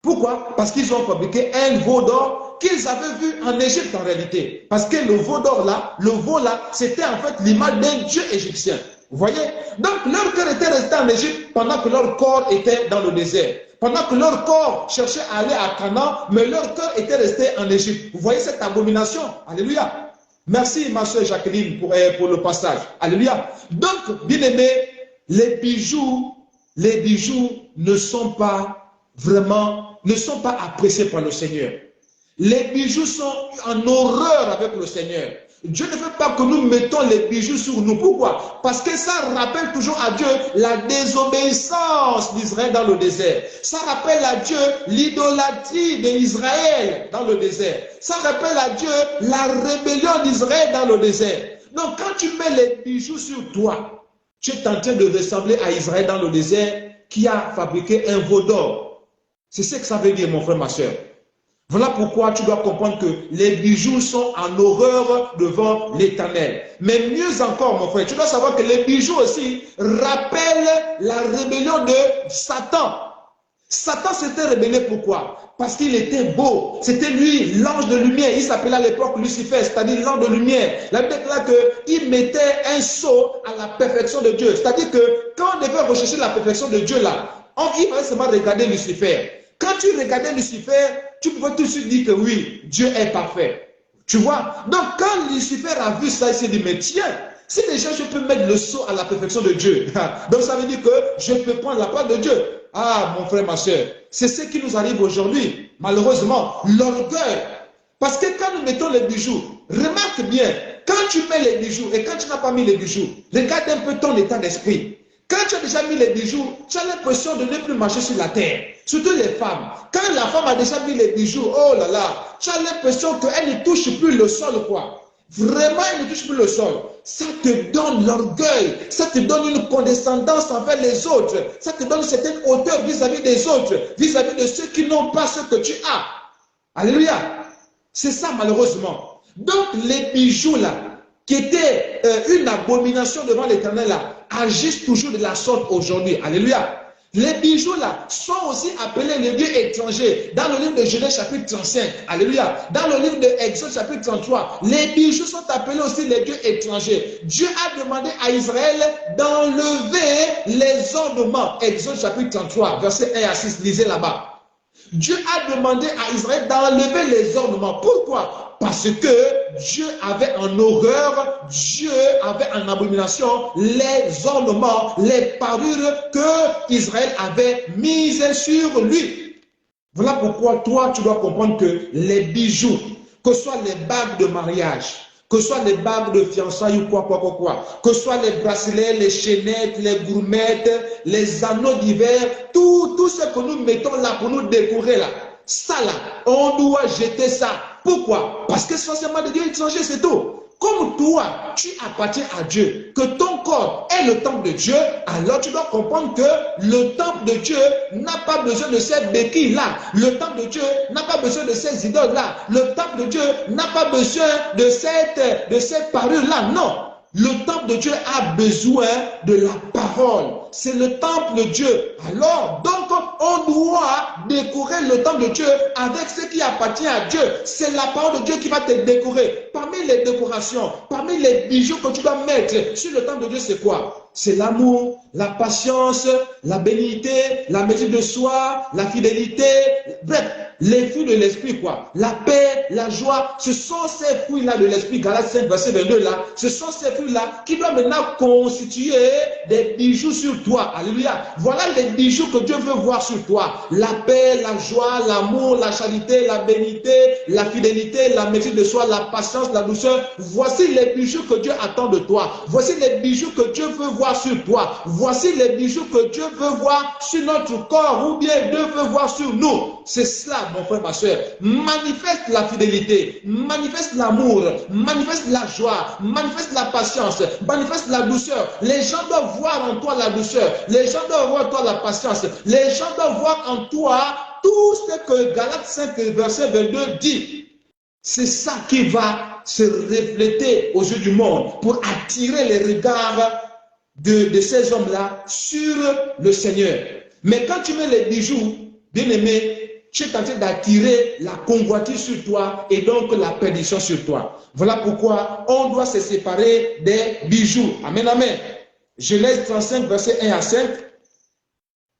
Pourquoi? Parce qu'ils ont fabriqué un veau d'or qu'ils avaient vu en Égypte en réalité. Parce que le veau d'or là, le veau là, c'était en fait l'image d'un dieu égyptien. Vous voyez? Donc leur cœur était resté en Égypte pendant que leur corps était dans le désert. Pendant que leur corps cherchait à aller à Canaan, mais leur cœur était resté en Égypte. Vous voyez cette abomination? Alléluia. Merci ma soeur Jacqueline pour le passage. Alléluia. Donc, bien aimé, les bijoux ne sont pas appréciés par le Seigneur. Les bijoux sont en horreur avec le Seigneur. Dieu ne veut pas que nous mettons les bijoux sur nous. Pourquoi? Parce que ça rappelle toujours à Dieu la désobéissance d'Israël dans le désert. Ça rappelle à Dieu l'idolâtrie d'Israël dans le désert. Ça rappelle à Dieu la rébellion d'Israël dans le désert. Donc quand tu mets les bijoux sur toi, tu es en train de ressembler à Israël dans le désert qui a fabriqué un veau d'or. C'est ce que ça veut dire, mon frère, ma soeur. Voilà pourquoi tu dois comprendre que les bijoux sont en horreur devant l'Éternel. Mais mieux encore, mon frère, tu dois savoir que les bijoux aussi rappellent la rébellion de Satan. Satan s'était rébellé pourquoi? Parce qu'il était beau. C'était lui, l'ange de lumière. Il s'appelait à l'époque Lucifer, c'est-à-dire l'ange de lumière. La Bible déclare qu'il mettait un saut à la perfection de Dieu. C'est-à-dire que quand on devait rechercher la perfection de Dieu là, il fallait seulement regarder Lucifer. Quand tu regardais Lucifer, tu pouvais tout de suite dire que oui, Dieu est parfait. Tu vois? Donc quand Lucifer a vu ça, il s'est dit, mais tiens, si déjà je peux mettre le saut à la perfection de Dieu, donc ça veut dire que je peux prendre la part de Dieu. Ah, mon frère, ma soeur, c'est ce qui nous arrive aujourd'hui, malheureusement, l'orgueil. Parce que quand nous mettons les bijoux, remarque bien, quand tu mets les bijoux et quand tu n'as pas mis les bijoux, regarde un peu ton état d'esprit. Quand tu as déjà mis les bijoux, tu as l'impression de ne plus marcher sur la terre. Surtout les femmes. Quand la femme a déjà mis les bijoux, oh là là, tu as l'impression qu'elle ne touche plus le sol, quoi. Vraiment, elle ne touche plus le sol. Ça te donne l'orgueil. Ça te donne une condescendance envers les autres. Ça te donne une certaine hauteur vis-à-vis des autres, vis-à-vis de ceux qui n'ont pas ce que tu as. Alléluia. C'est ça, malheureusement. Donc, les bijoux, là, qui étaient une abomination devant l'Éternel, là, agissent toujours de la sorte aujourd'hui. Alléluia. Les bijoux là sont aussi appelés les dieux étrangers. Dans le livre de Genèse chapitre 35, alléluia. Dans le livre de Exode chapitre 33, les bijoux sont appelés aussi les dieux étrangers. Dieu a demandé à Israël d'enlever les ornements. Exode chapitre 33, verset 1 à 6, lisez là-bas. Dieu a demandé à Israël d'enlever les ornements. Pourquoi? Parce que Dieu avait en horreur, Dieu avait en abomination les ornements, les parures que Israël avait mises sur lui. Voilà pourquoi toi, tu dois comprendre que les bijoux, que ce soit les bagues de mariage, que ce soit les bagues de fiançailles ou quoi, que ce soit les bracelets, les chaînettes, les gourmettes, les anneaux d'hiver, tout ce que nous mettons là pour nous décorer là, ça là, on doit jeter ça. Pourquoi? Parce que c'est seulement des dieux étrangers, c'est tout. Comme toi, tu appartiens à Dieu, que ton corps est le temple de Dieu, alors tu dois comprendre que le temple de Dieu n'a pas besoin de ces béquilles-là. Le temple de Dieu n'a pas besoin de ces idoles-là. Le temple de Dieu n'a pas besoin de cette parure-là. Non. Le temple de Dieu a besoin de la parole. C'est le temple de Dieu. Alors, donc, on doit décorer le temple de Dieu avec ce qui appartient à Dieu. C'est la parole de Dieu qui va te décorer. Parmi les décorations, parmi les bijoux que tu dois mettre sur le temple de Dieu, c'est quoi? C'est l'amour, la patience, la bénignité, la mesure de soi, la fidélité. Bref, les fruits de l'esprit, quoi. La paix, la joie, ce sont ces fruits-là de l'esprit. Galates 5, verset 22, là. Ce sont ces fruits-là qui doivent maintenant constituer des bijoux sur toi. Alléluia. Voilà les bijoux que Dieu veut voir sur toi. La paix, la joie, l'amour, la charité, la bénignité, la fidélité, la mesure de soi, la patience, la douceur. Voici les bijoux que Dieu attend de toi. Voici les bijoux que Dieu veut voir sur toi. Voici les bijoux que Dieu veut voir sur notre corps ou bien Dieu veut voir sur nous. C'est cela, mon frère, ma soeur. Manifeste la fidélité, manifeste l'amour, manifeste la joie, manifeste la patience, manifeste la douceur. Les gens doivent voir en toi la douceur. Les gens doivent voir en toi la patience. Les gens doivent voir en toi tout ce que Galates 5, verset 22 dit. C'est ça qui va se refléter aux yeux du monde pour attirer les regards de ces hommes-là sur le Seigneur. Mais quand tu mets les bijoux, bien aimé, tu es en train d'attirer la convoitise sur toi et donc la perdition sur toi. Voilà pourquoi on doit se séparer des bijoux. Amen, amen. Genèse 35, verset 1 à 5.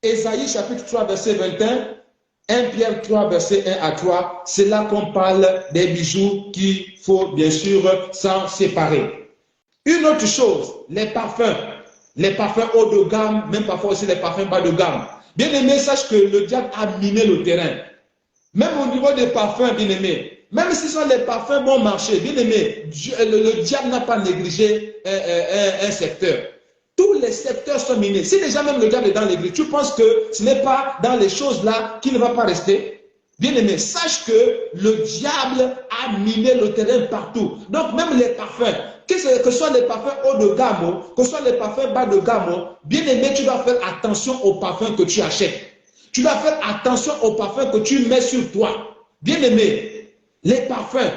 Ésaïe chapitre 3, verset 21. 1 Pierre 3, verset 1 à 3. C'est là qu'on parle des bijoux qu'il faut bien sûr s'en séparer. Une autre chose, les parfums. Les parfums haut de gamme, même parfois aussi les parfums bas de gamme. Bien aimé, sache que le diable a miné le terrain. Même au niveau des parfums, bien aimé, même si ce sont les parfums bon marché, bien aimé, le diable n'a pas négligé un secteur. Tous les secteurs sont minés. Si déjà même le diable est dans l'église, tu penses que ce n'est pas dans les choses là qu'il ne va pas rester? Bien aimé, sache que le diable a miné le terrain partout. Donc même les parfums, que ce soit les parfums haut de gamme, que ce soit les parfums bas de gamme, bien aimé, tu dois faire attention aux parfums que tu achètes. Tu dois faire attention aux parfums que tu mets sur toi. Bien aimé, les parfums,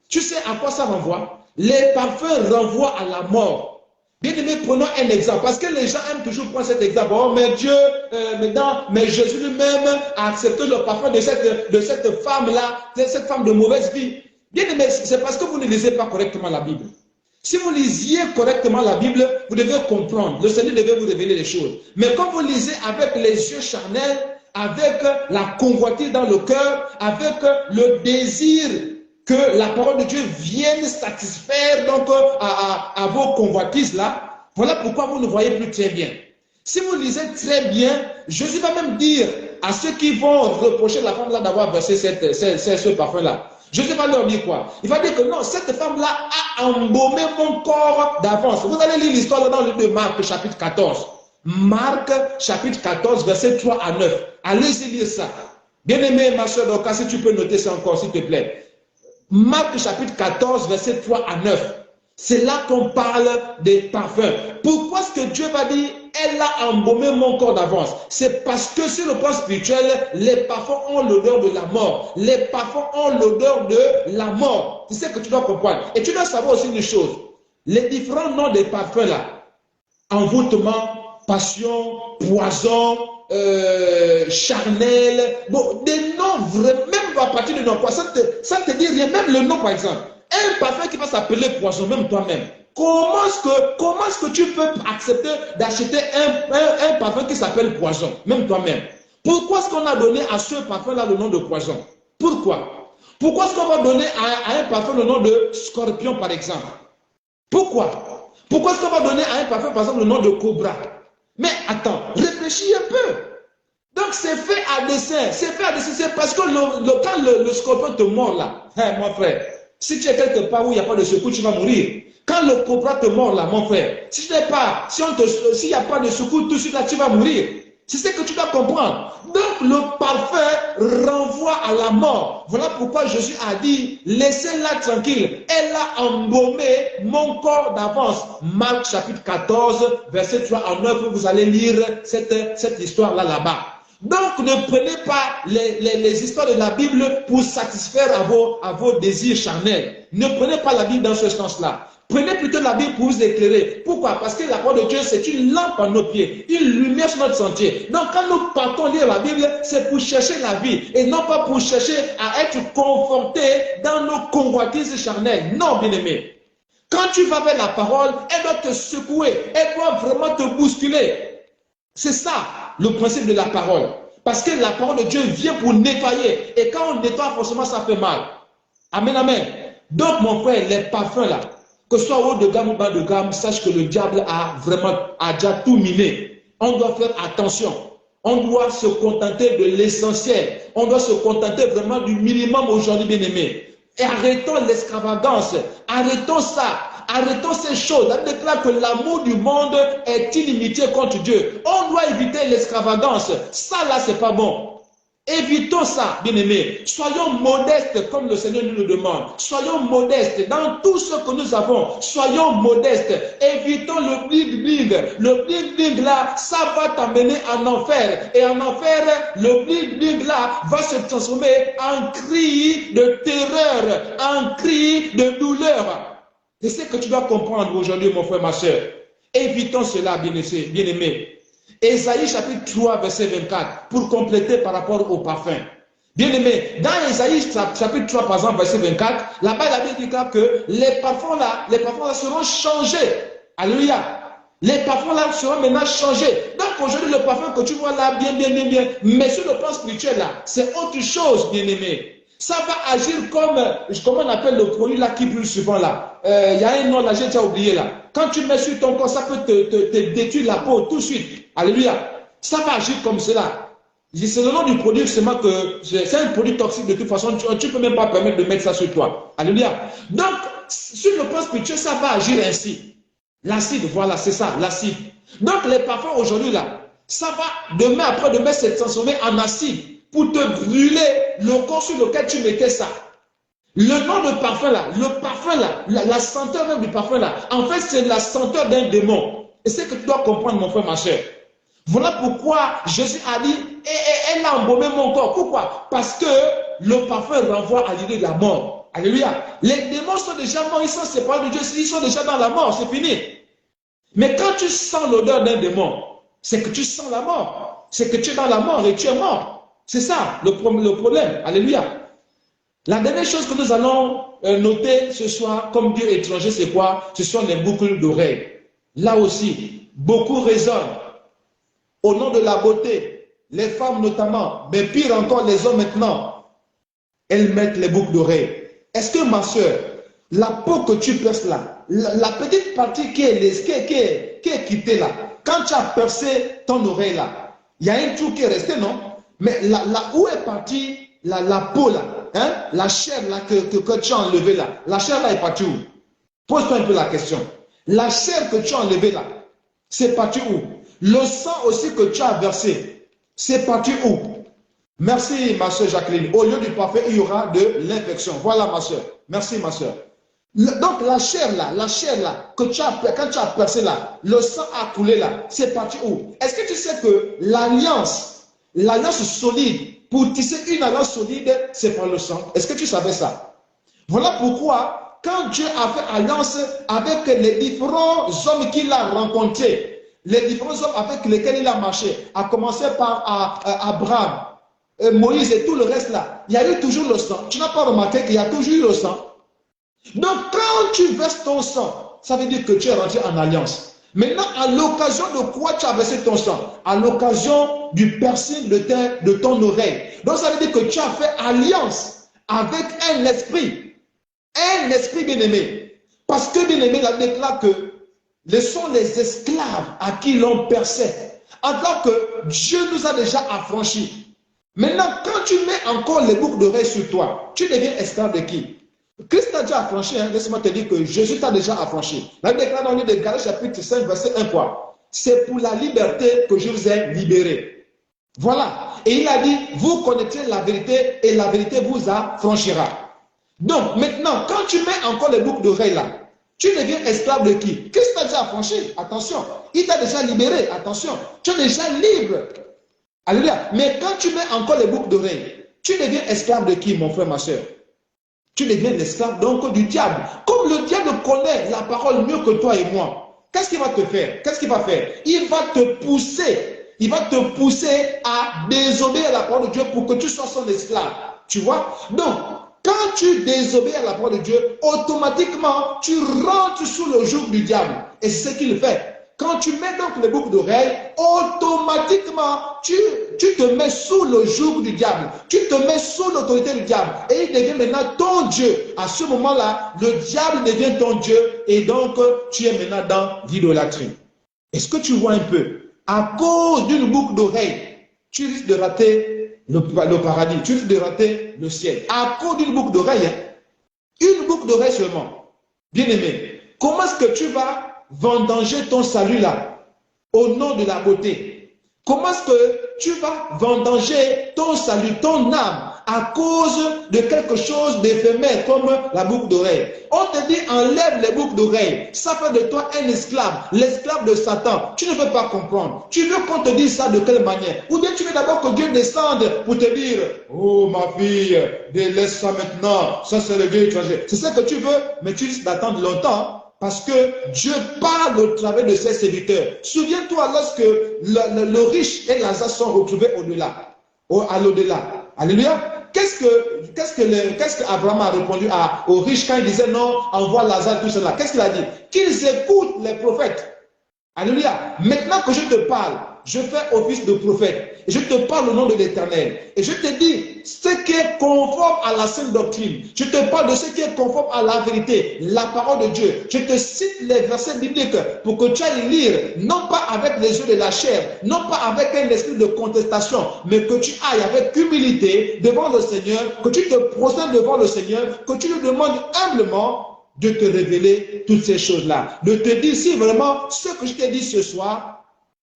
tu sais à quoi ça renvoie? Les parfums renvoient à la mort. Bien aimé, prenons un exemple, parce que les gens aiment toujours prendre cet exemple. Oh, mais Dieu, mais Jésus lui-même a accepté le parfum de cette femme-là, de cette femme de mauvaise vie. Bien aimé, c'est parce que vous ne lisez pas correctement la Bible. Si vous lisiez correctement la Bible, vous devez comprendre. Le Seigneur devait vous révéler les choses. Mais quand vous lisez avec les yeux charnels, avec la convoitise dans le cœur, avec le désir que la parole de Dieu vienne satisfaire donc à vos convoitises là, voilà pourquoi vous ne voyez plus très bien. Si vous lisez très bien, Jésus va même dire à ceux qui vont reprocher la femme là d'avoir versé ce parfum là, Jésus va leur dire quoi? Il va dire que non, cette femme-là a embaumé mon corps d'avance. Vous allez lire l'histoire dans le livre de Marc, chapitre 14. Marc chapitre 14, verset 3 à 9. Allez-y lire ça. Bien-aimé, ma soeur Dorcas, si tu peux noter ça encore, s'il te plaît. Marc chapitre 14, verset 3 à 9. C'est là qu'on parle des parfums. Pourquoi est-ce que Dieu va dire, elle a embaumé mon corps d'avance? C'est parce que sur le plan spirituel, les parfums ont l'odeur de la mort. Les parfums ont l'odeur de la mort. C'est ce que tu dois comprendre. Et tu dois savoir aussi une chose. Les différents noms des parfums là, envoûtement, passion, poison, charnel, bon, des noms vraiment, même à partir du nom, quoi, ça te dit rien, même le nom par exemple. Un parfum qui va s'appeler poison, même toi-même. Comment est-ce que tu peux accepter d'acheter un parfum qui s'appelle poison, même toi-même? Pourquoi est-ce qu'on a donné à ce parfum-là le nom de poison? Pourquoi? Pourquoi est-ce qu'on va donner à un parfum le nom de scorpion, par exemple? Pourquoi? Pourquoi est-ce qu'on va donner à un parfum, par exemple, le nom de cobra? Mais attends, réfléchis un peu. Donc c'est fait à dessein. C'est fait à dessein. C'est parce que quand le scorpion te mord là, hein, mon frère, si tu es quelque part où il n'y a pas de secours, tu vas mourir. Quand le cobra te mord là, mon frère, si tu n'es pas, s'il n'y a pas de secours, tout de suite là, tu vas mourir. C'est ce que tu dois comprendre. Donc le parfum renvoie à la mort. Voilà pourquoi Jésus a dit, laissez-la tranquille. Elle a embaumé mon corps d'avance. Marc chapitre 14, verset 3 à 9, vous allez lire cette histoire-là là-bas. Donc ne prenez pas les histoires de la Bible pour satisfaire à vos désirs charnels. Ne prenez pas la Bible dans ce sens-là. Prenez plutôt la Bible pour vous éclairer. Pourquoi? Parce que la parole de Dieu, c'est une lampe à nos pieds, une lumière sur notre sentier. Donc quand nous partons lire la Bible, c'est pour chercher la vie et non pas pour chercher à être conforté dans nos convoitises charnelles. Non, bien-aimé. Quand tu vas vers la parole, elle doit te secouer, elle doit vraiment te bousculer. C'est ça le principe de la parole. Parce que la parole de Dieu vient pour nettoyer. Et quand on nettoie, forcément, ça fait mal. Amen, amen. Donc, mon frère, les parfums là, que ce soit haut de gamme ou bas de gamme, sache que le diable a déjà tout miné. On doit faire attention. On doit se contenter de l'essentiel. On doit se contenter vraiment du minimum aujourd'hui, bien-aimé. Et arrêtons l'extravagance. Arrêtons ça. Arrêtons ces choses. On déclare que l'amour du monde est illimité contre Dieu. On doit éviter l'extravagance. Ça là, c'est pas bon. Évitons ça, bien-aimés. Soyons modestes comme le Seigneur nous le demande. Soyons modestes dans tout ce que nous avons. Soyons modestes. Évitons le bling-bling. Le bling-bling là, ça va t'amener en enfer. Et en enfer, le bling-bling là va se transformer en cri de terreur, en cri de douleur. C'est ce que tu dois comprendre aujourd'hui, mon frère, ma soeur. Évitons cela, bien-aimés. Ésaïe chapitre 3, verset 24, pour compléter par rapport au parfum. Bien-aimés, dans Ésaïe chapitre 3, par exemple, verset 24, là-bas, la Bible déclare que les parfums là seront changés. Alléluia. Les parfums là seront maintenant changés. Donc aujourd'hui, le parfum que tu vois là, bien, mais sur le plan spirituel là, c'est autre chose, bien-aimés. Ça va agir comme on appelle le produit là qui brûle souvent là. Il y a un nom là, j'ai déjà oublié là. Quand tu mets sur ton corps, ça peut te détruire la peau tout de suite. Alléluia. Ça va agir comme cela. C'est le nom du produit, seulement que c'est un produit toxique de toute façon. Tu ne peux même pas permettre de mettre ça sur toi. Alléluia. Donc, sur le plan spirituel, ça va agir ainsi. L'acide, voilà, c'est ça, l'acide. Donc, les parfums aujourd'hui là, ça va demain, après-demain, se transformer en acide pour te brûler le corps sur lequel tu mettais ça. Le nom de parfum là, la senteur même du parfum là, en fait, c'est la senteur d'un démon. Et c'est que tu dois comprendre, mon frère, ma soeur. Voilà pourquoi Jésus a dit, elle a embaumé mon corps. Pourquoi? Parce que le parfum renvoie à l'idée de la mort. Alléluia. Les démons sont déjà morts, ils sont séparés de Dieu, ils sont déjà dans la mort, c'est fini. Mais quand tu sens l'odeur d'un démon, c'est que tu sens la mort. C'est que tu es dans la mort et tu es mort. C'est ça le problème. Alléluia. La dernière chose que nous allons noter ce soir comme Dieu étranger, c'est quoi? Ce sont les boucles d'oreilles. Là aussi, beaucoup raisonnent au nom de la beauté, les femmes notamment, mais pire encore les hommes maintenant, elles mettent les boucles d'oreilles. Est-ce que ma soeur, la peau que tu perces là, la petite partie qui est quittée là, quand tu as percé ton oreille là, il y a un trou qui est resté, non? Mais là où est partie la peau là, hein? La chair là que tu as enlevée là, la chair là est partie où? Pose-toi un peu la question. La chair que tu as enlevée là, c'est parti où? Le sang aussi que tu as versé, c'est parti où? Merci, ma soeur Jacqueline. Au lieu du parfait, il y aura de l'infection. Voilà, ma soeur. Merci, ma soeur. Donc, la chair là, que quand tu as percé là, le sang a coulé là, c'est parti où? Est-ce que tu sais que l'alliance solide, pour tisser une alliance solide, c'est par le sang? Est-ce que tu savais ça? Voilà pourquoi, quand Dieu a fait alliance avec les différents hommes qu'il a rencontrés, les différents hommes avec lesquels il a marché, à commencer par Abraham, Moïse et tout le reste là, il y a eu toujours le sang. Tu n'as pas remarqué qu'il y a toujours eu le sang? Donc, quand tu verses ton sang, ça veut dire que tu es rentré en alliance. Maintenant, à l'occasion de quoi tu as versé ton sang? À l'occasion du piercing de ton oreille. Donc, ça veut dire que tu as fait alliance avec un esprit bien-aimé. Parce que bien-aimé, la déclare que ce sont les esclaves à qui l'on perçait. En tant que Dieu nous a déjà affranchis. Maintenant, quand tu mets encore les boucles d'oreilles sur toi, tu deviens esclave de qui? Christ t'a déjà affranchi, hein? Laisse-moi te dire que Jésus t'a déjà affranchi. La déclaration dans le livre de Galates chapitre 5, verset 1, quoi. C'est pour la liberté que je vous ai libéré. Voilà. Et il a dit, vous connaîtrez la vérité et la vérité vous affranchira. Donc, maintenant, quand tu mets encore les boucles d'oreilles là, tu deviens esclave de qui? Christ t'a déjà affranchi, attention. Il t'a déjà libéré, attention. Tu es déjà libre. Alléluia. Mais quand tu mets encore les boucles d'oreilles, tu deviens esclave de qui, mon frère, ma soeur? Tu deviens l'esclave donc du diable. Comme le diable connaît la parole mieux que toi et moi, qu'est-ce qu'il va te faire? Qu'est-ce qu'il va faire? Il va te pousser. Il va te pousser à désobéir à la parole de Dieu pour que tu sois son esclave. Tu vois? Donc, quand tu désobéis à la parole de Dieu, automatiquement, tu rentres sous le joug du diable. Et c'est ce qu'il fait. Quand tu mets donc les boucles d'oreilles, automatiquement, tu te mets sous le joug du diable. Tu te mets sous l'autorité du diable. Et il devient maintenant ton Dieu. À ce moment-là, le diable devient ton Dieu. Et donc, tu es maintenant dans l'idolâtrie. Est-ce que tu vois un peu? À cause d'une boucle d'oreille, tu risques de rater le paradis. Tu risques de rater le ciel. À cause d'une boucle d'oreille, hein? Une boucle d'oreille seulement. Bien aimé, comment est-ce que tu vas vendanger ton salut là, au nom de la beauté? Comment est-ce que tu vas vendanger ton salut, ton âme, à cause de quelque chose d'éphémère comme la boucle d'oreille? On te dit enlève les boucles d'oreille, ça fait de toi un esclave, l'esclave de Satan. Tu ne veux pas comprendre. Tu veux qu'on te dise ça de quelle manière? Ou bien tu veux d'abord que Dieu descende pour te dire, oh ma fille, délaisse ça maintenant, ça c'est le vieux trajet. C'est ça que tu veux, mais tu risques d'attendre longtemps. Parce que Dieu parle au travers de ses serviteurs. Souviens-toi lorsque le riche et Lazare sont retrouvés au-delà, à l'au-delà. Alléluia. Qu'est-ce qu'Abraham a répondu aux riches quand il disait non, envoie Lazare, tout cela? Qu'est-ce qu'il a dit? Qu'ils écoutent les prophètes. Alléluia. Maintenant que je te parle, je fais office de prophète. Et je te parle au nom de l'Éternel. Et je te dis ce qui est conforme à la sainte doctrine. Je te parle de ce qui est conforme à la vérité, la parole de Dieu. Je te cite les versets bibliques pour que tu ailles lire, non pas avec les yeux de la chair, non pas avec un esprit de contestation, mais que tu ailles avec humilité devant le Seigneur, que tu te prosternes devant le Seigneur, que tu lui demandes humblement de te révéler toutes ces choses-là. De te dire si vraiment ce que je t'ai dit ce soir,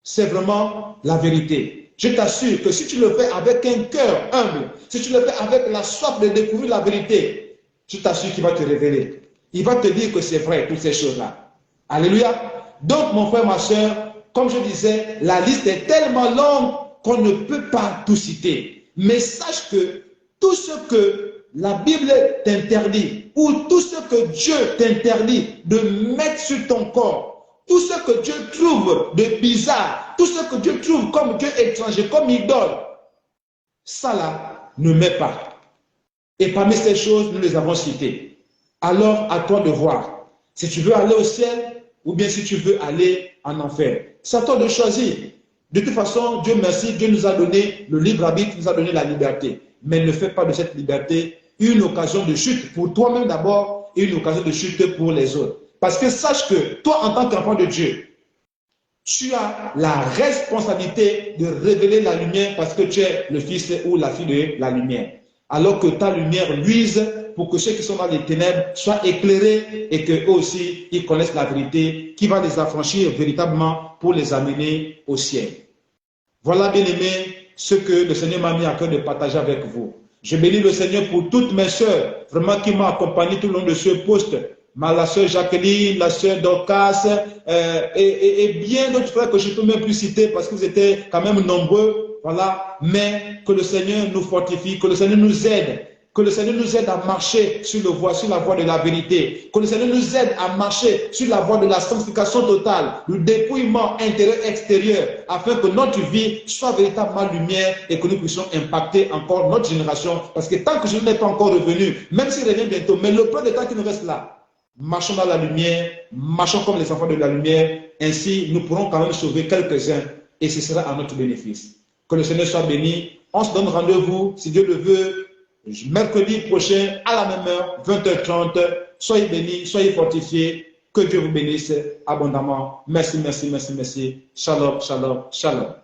c'est vraiment la vérité. Je t'assure que si tu le fais avec un cœur humble, si tu le fais avec la soif de découvrir la vérité, je t'assure qu'il va te révéler. Il va te dire que c'est vrai, toutes ces choses-là. Alléluia. Donc, mon frère, ma soeur, comme je disais, la liste est tellement longue qu'on ne peut pas tout citer. Mais sache que tout ce que la Bible t'interdit, ou tout ce que Dieu t'interdit de mettre sur ton corps, tout ce que Dieu trouve de bizarre, tout ce que Dieu trouve comme Dieu étranger, comme idole, ça là, ne met pas. Et parmi ces choses, nous les avons citées. Alors, à toi de voir si tu veux aller au ciel ou bien si tu veux aller en enfer. C'est à toi de choisir. De toute façon, Dieu merci, Dieu nous a donné le libre arbitre, nous a donné la liberté. Mais ne fais pas de cette liberté une occasion de chute pour toi-même d'abord et une occasion de chute pour les autres. Parce que sache que toi, en tant qu'enfant de Dieu, tu as la responsabilité de révéler la lumière parce que tu es le fils ou la fille de la lumière. alors que ta lumière luise pour que ceux qui sont dans les ténèbres soient éclairés et qu'eux aussi, ils connaissent la vérité qui va les affranchir véritablement pour les amener au ciel. Voilà, bien-aimés, ce que le Seigneur m'a mis à cœur de partager avec vous. Je bénis le Seigneur pour toutes mes sœurs, vraiment qui m'ont accompagné tout le long de ce poste. La sœur Jacqueline, la sœur Dorcas, et bien d'autres frères que je ne peux même plus citer parce que vous étiez quand même nombreux. Voilà. Mais que le Seigneur nous fortifie, que le Seigneur nous aide. Que le Seigneur nous aide à marcher sur la voie de la vérité. Que le Seigneur nous aide à marcher sur la voie de la sanctification totale, le dépouillement intérieur-extérieur, afin que notre vie soit véritablement lumière et que nous puissions impacter encore notre génération. Parce que tant que je n'ai pas encore revenu, même s'il revient bientôt, mais le peu de temps qui nous reste là, marchons dans la lumière, marchons comme les enfants de la lumière. Ainsi, nous pourrons quand même sauver quelques-uns et ce sera à notre bénéfice. Que le Seigneur soit béni. On se donne rendez-vous, si Dieu le veut, mercredi prochain, à la même heure, 20h30. Soyez bénis, soyez fortifiés. Que Dieu vous bénisse abondamment. Merci, merci, merci, merci. Shalom, shalom, shalom.